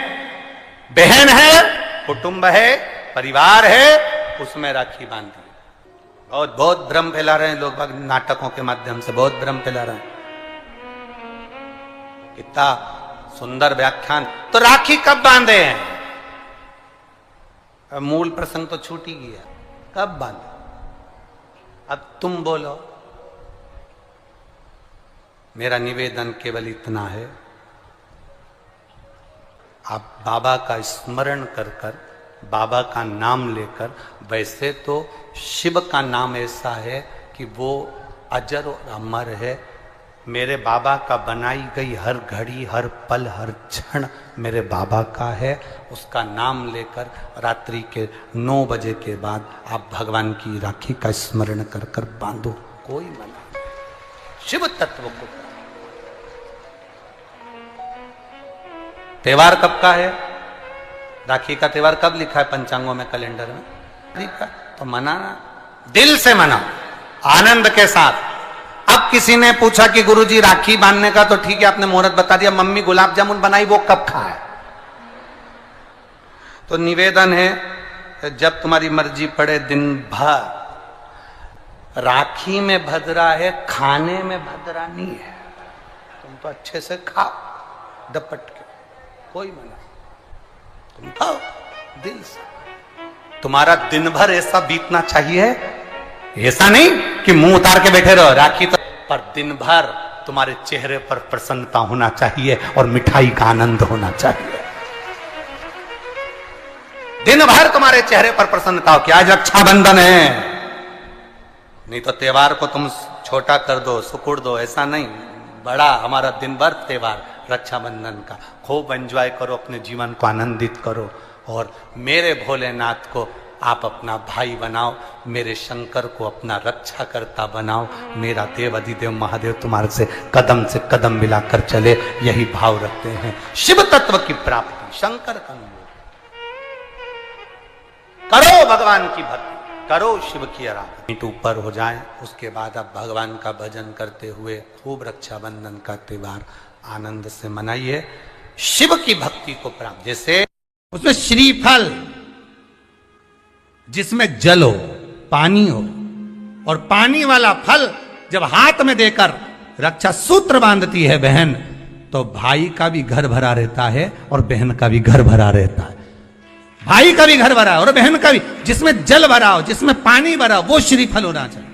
बहन है, कुटुंब है, परिवार है, उसमें राखी बांधी। बहुत बहुत भ्रम फैला रहे हैं लोग, नाटकों के माध्यम से बहुत भ्रम फैला रहे हैं। कितना सुंदर व्याख्यान। तो राखी कब बांधे हैं? अब मूल प्रसंग तो छूट ही गया, कब बांधे? अब तुम बोलो। मेरा निवेदन केवल इतना है, आप बाबा का स्मरण कर कर, बाबा का नाम लेकर, वैसे तो शिव का नाम ऐसा है कि वो अजर और अमर है, मेरे बाबा का बनाई गई हर घड़ी, हर पल, हर क्षण मेरे बाबा का है। उसका नाम लेकर रात्रि के 9 बजे के बाद आप भगवान की राखी का स्मरण कर कर बांधो, कोई मना नहीं। शिव तत्व को त्योहार कब का है? राखी का त्योहार कब लिखा है पंचांगों में, कैलेंडर में लिखा? तो मनाना, दिल से मनाओ, आनंद के साथ। अब किसी ने पूछा कि गुरुजी राखी बांधने का तो ठीक है, आपने मुहूर्त बता दिया, मम्मी गुलाब जामुन बनाई, वो कब खाए? तो निवेदन है, जब तुम्हारी मर्जी पड़े दिन भर। राखी में भद्रा है, खाने में भद्रा नहीं है। तुम तो अच्छे से खाओ दपट के, कोई मना, तुम खाओ दिल से। तुम्हारा दिन भर ऐसा बीतना चाहिए, ऐसा नहीं कि मुंह उतार के बैठे रहो राखी तो, पर दिन भर तुम्हारे चेहरे पर प्रसन्नता होना चाहिए और मिठाई का आनंद होना चाहिए। दिन भर तुम्हारे चेहरे पर प्रसन्नता हो कि आज रक्षाबंधन है। नहीं तो त्योहार को तुम छोटा कर दो, सुकुड़ दो, ऐसा नहीं। बड़ा हमारा दिन भर त्योहार रक्षाबंधन का, खूब एंजॉय करो, अपने जीवन को आनंदित करो। और मेरे भोलेनाथ को आप अपना भाई बनाओ, मेरे शंकर को अपना रक्षा करता बनाओ। मेरा देव अधिदेव महादेव तुम्हारे से कदम मिलाकर चले, यही भाव रखते हैं। शिव तत्व की प्राप्ति, शंकर का अनुभव करो, भगवान की भक्ति करो, शिव की आराधना। ईंट ऊपर हो जाए, उसके बाद आप भगवान का भजन करते हुए खूब रक्षाबंधन का त्योहार आनंद से मनाइए। शिव की भक्ति को प्राप्त, जैसे उसमें श्रीफल, जिसमें जल हो, पानी हो, और पानी वाला फल जब हाथ में देकर रक्षा सूत्र बांधती है बहन, तो भाई का भी घर भरा रहता है और बहन का भी घर भरा रहता है। भाई का भी घर भरा है और बहन का भी। जिसमें जल भरा हो, जिसमें पानी भरा हो, वो श्रीफल होना चाहिए।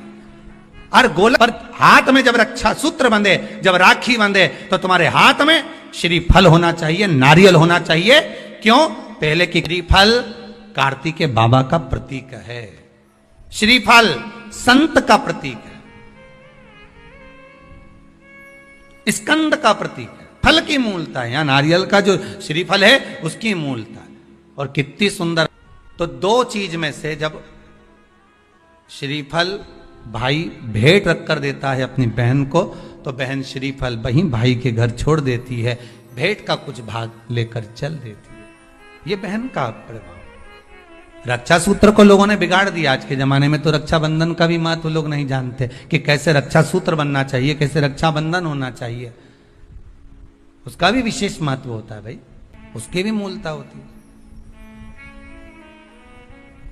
और गोला पर हाथ में जब रक्षा सूत्र बंधे, जब राखी बंधे, तो तुम्हारे हाथ में श्रीफल होना चाहिए, नारियल होना चाहिए। क्यों? पहले की श्रीफल कार्तिक के बाबा का प्रतीक है, श्रीफल संत का प्रतीक है, स्कंद का प्रतीक है। फल की मूलता है, या नारियल का जो श्रीफल है उसकी मूलता है। और कितनी सुंदर। तो दो चीज में से जब श्रीफल भाई भेंट रखकर देता है अपनी बहन को, तो बहन श्रीफल वहीं भाई के घर छोड़ देती है, भेंट का कुछ भाग लेकर चल देती है। ये बहन का प्रभाव। रक्षा सूत्र को लोगों ने बिगाड़ दिया। आज के जमाने में तो रक्षाबंधन का भी महत्व लोग नहीं जानते कि कैसे रक्षा सूत्र बनना चाहिए, कैसे रक्षाबंधन होना चाहिए। उसका भी विशेष महत्व होता है भाई, उसकी भी मूलता होती है।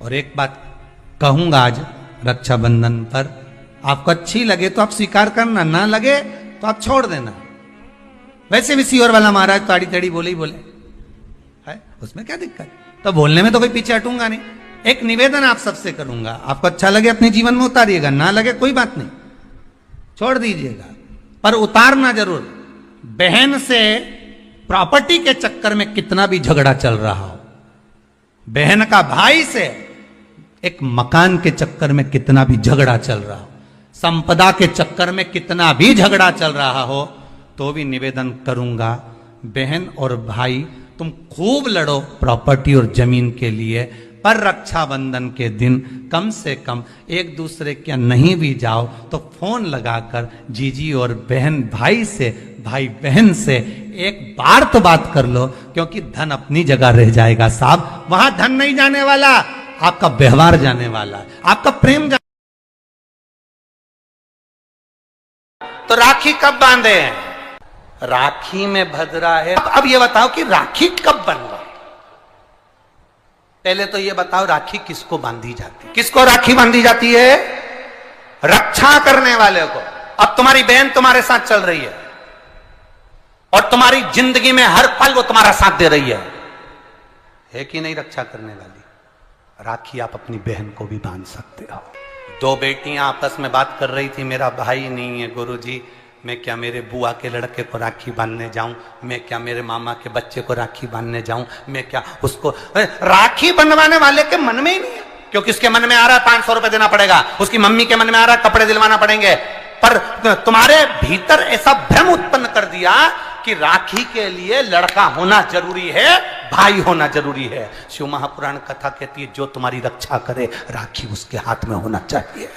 और एक बात कहूंगा आज रक्षाबंधन पर, आपको अच्छी लगे तो आप स्वीकार करना, ना लगे तो आप छोड़ देना। वैसे भी सीवर वाला महाराज ताड़ी ताड़ी बोले ही बोले है, उसमें क्या दिक्कत? तो बोलने में तो कोई पीछे हटूंगा नहीं। एक निवेदन आप सबसे करूंगा, आपको अच्छा लगे अपने जीवन में उतारिएगा, ना लगे कोई बात नहीं, छोड़ दीजिएगा, पर उतारना जरूर। बहन से प्रॉपर्टी के चक्कर में कितना भी झगड़ा चल रहा हो, बहन का भाई से एक मकान के चक्कर में कितना भी झगड़ा चल रहा हो, संपदा के चक्कर में कितना भी झगड़ा चल रहा हो, तो भी निवेदन करूंगा, बहन और भाई तुम खूब लड़ो प्रॉपर्टी और जमीन के लिए, पर रक्षाबंधन के दिन कम से कम एक दूसरे के नहीं भी जाओ तो फोन लगाकर जीजी और बहन भाई से, भाई बहन से एक बार तो बात कर लो, क्योंकि धन अपनी जगह रह जाएगा साहब। वहां धन नहीं जाने वाला, आपका व्यवहार जाने वाला है, आपका प्रेम तो राखी कब बांधे हैं? राखी में भद्रा है। अब ये बताओ कि राखी कब बनवाए? पहले तो ये बताओ राखी किसको बांधी जाती है? किसको राखी बांधी जाती है? रक्षा करने वाले को। अब तुम्हारी बहन तुम्हारे साथ चल रही है और तुम्हारी जिंदगी में हर पल वो तुम्हारा साथ दे रही है कि नहीं? रक्षा करने वाली राखी आप अपनी बहन को भी बांध सकते हो। दो बेटियां आपस में बात कर रही थी, मेरा भाई नहीं है गुरुजी, मैं क्या मेरे बुआ के लड़के को राखी बांधने जाऊं, मैं क्या मेरे मामा के बच्चे को राखी बांधने जाऊं, मैं क्या उसको। राखी बंधवाने वाले के मन में ही नहीं है, क्योंकि उसके मन में आ रहा है 500 रुपए देना पड़ेगा, उसकी मम्मी के मन में आ रहा है कपड़े दिलवाना पड़ेंगे, पर तुम्हारे भीतर ऐसा भ्रम उत्पन्न कर दिया कि राखी के लिए लड़का होना जरूरी है, भाई होना जरूरी है। शिव महापुराण कथा कहती है जो तुम्हारी रक्षा करे राखी उसके हाथ में होना चाहिए।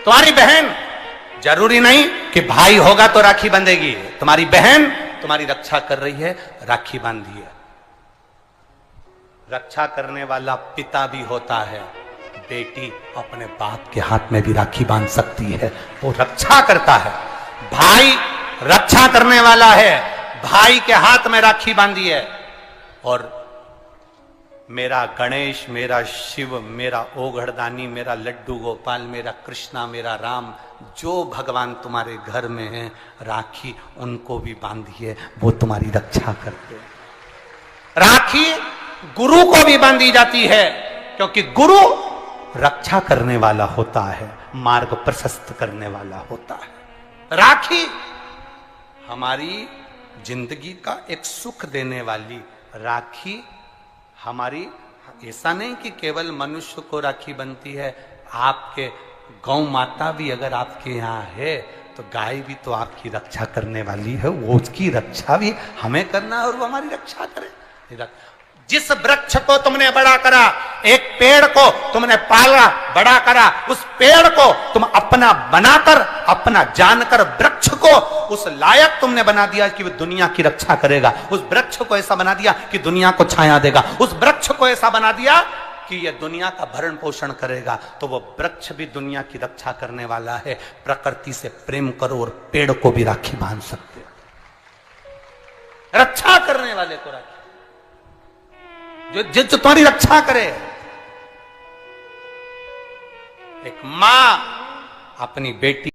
तुम्हारी बहन जरूरी नहीं कि भाई होगा तो राखी बंधेगी। तुम्हारी बहन तुम्हारी रक्षा कर रही है, राखी बांधिए। रक्षा करने वाला पिता भी होता है। बेटी अपने बाप के हाथ में भी राखी बांध सकती है, वो रक्षा करता है। भाई रक्षा करने वाला है, भाई के हाथ में राखी बांधी है। और मेरा गणेश, मेरा शिव, मेरा ओघड़दानी, मेरा लड्डू गोपाल, मेरा कृष्णा, मेरा राम, जो भगवान तुम्हारे घर में है, राखी उनको भी बांधिए, वो तुम्हारी रक्षा करते हैं। राखी गुरु को भी बांधी जाती है, क्योंकि गुरु रक्षा करने वाला होता है, मार्ग प्रशस्त करने वाला होता है। राखी हमारी जिंदगी का एक सुख देने वाली, राखी हमारी, ऐसा नहीं कि केवल मनुष्य को राखी बनती है। आपके गौ माता भी अगर आपके यहाँ है तो गाय भी तो आपकी रक्षा करने वाली है, वो उसकी रक्षा भी हमें करना है और वो हमारी रक्षा करे। जिस वृक्ष को तुमने बड़ा करा, एक पेड़ को तुमने पाला बड़ा करा, उस पेड़ को तुम अपना बनाकर, अपना जानकर वृक्ष को उस लायक तुमने बना दिया कि वो दुनिया की रक्षा करेगा। उस वृक्ष को ऐसा बना दिया कि दुनिया को छाया देगा। उस वृक्ष को ऐसा बना दिया कि यह दुनिया का भरण पोषण करेगा। तो वो वृक्ष भी दुनिया की रक्षा करने वाला है। प्रकृति से प्रेम करो और पेड़ को भी राखी बांध सकते हो। रक्षा करने वाले को राखी, जो तुम्हारी रक्षा करे। एक मां अपनी बेटी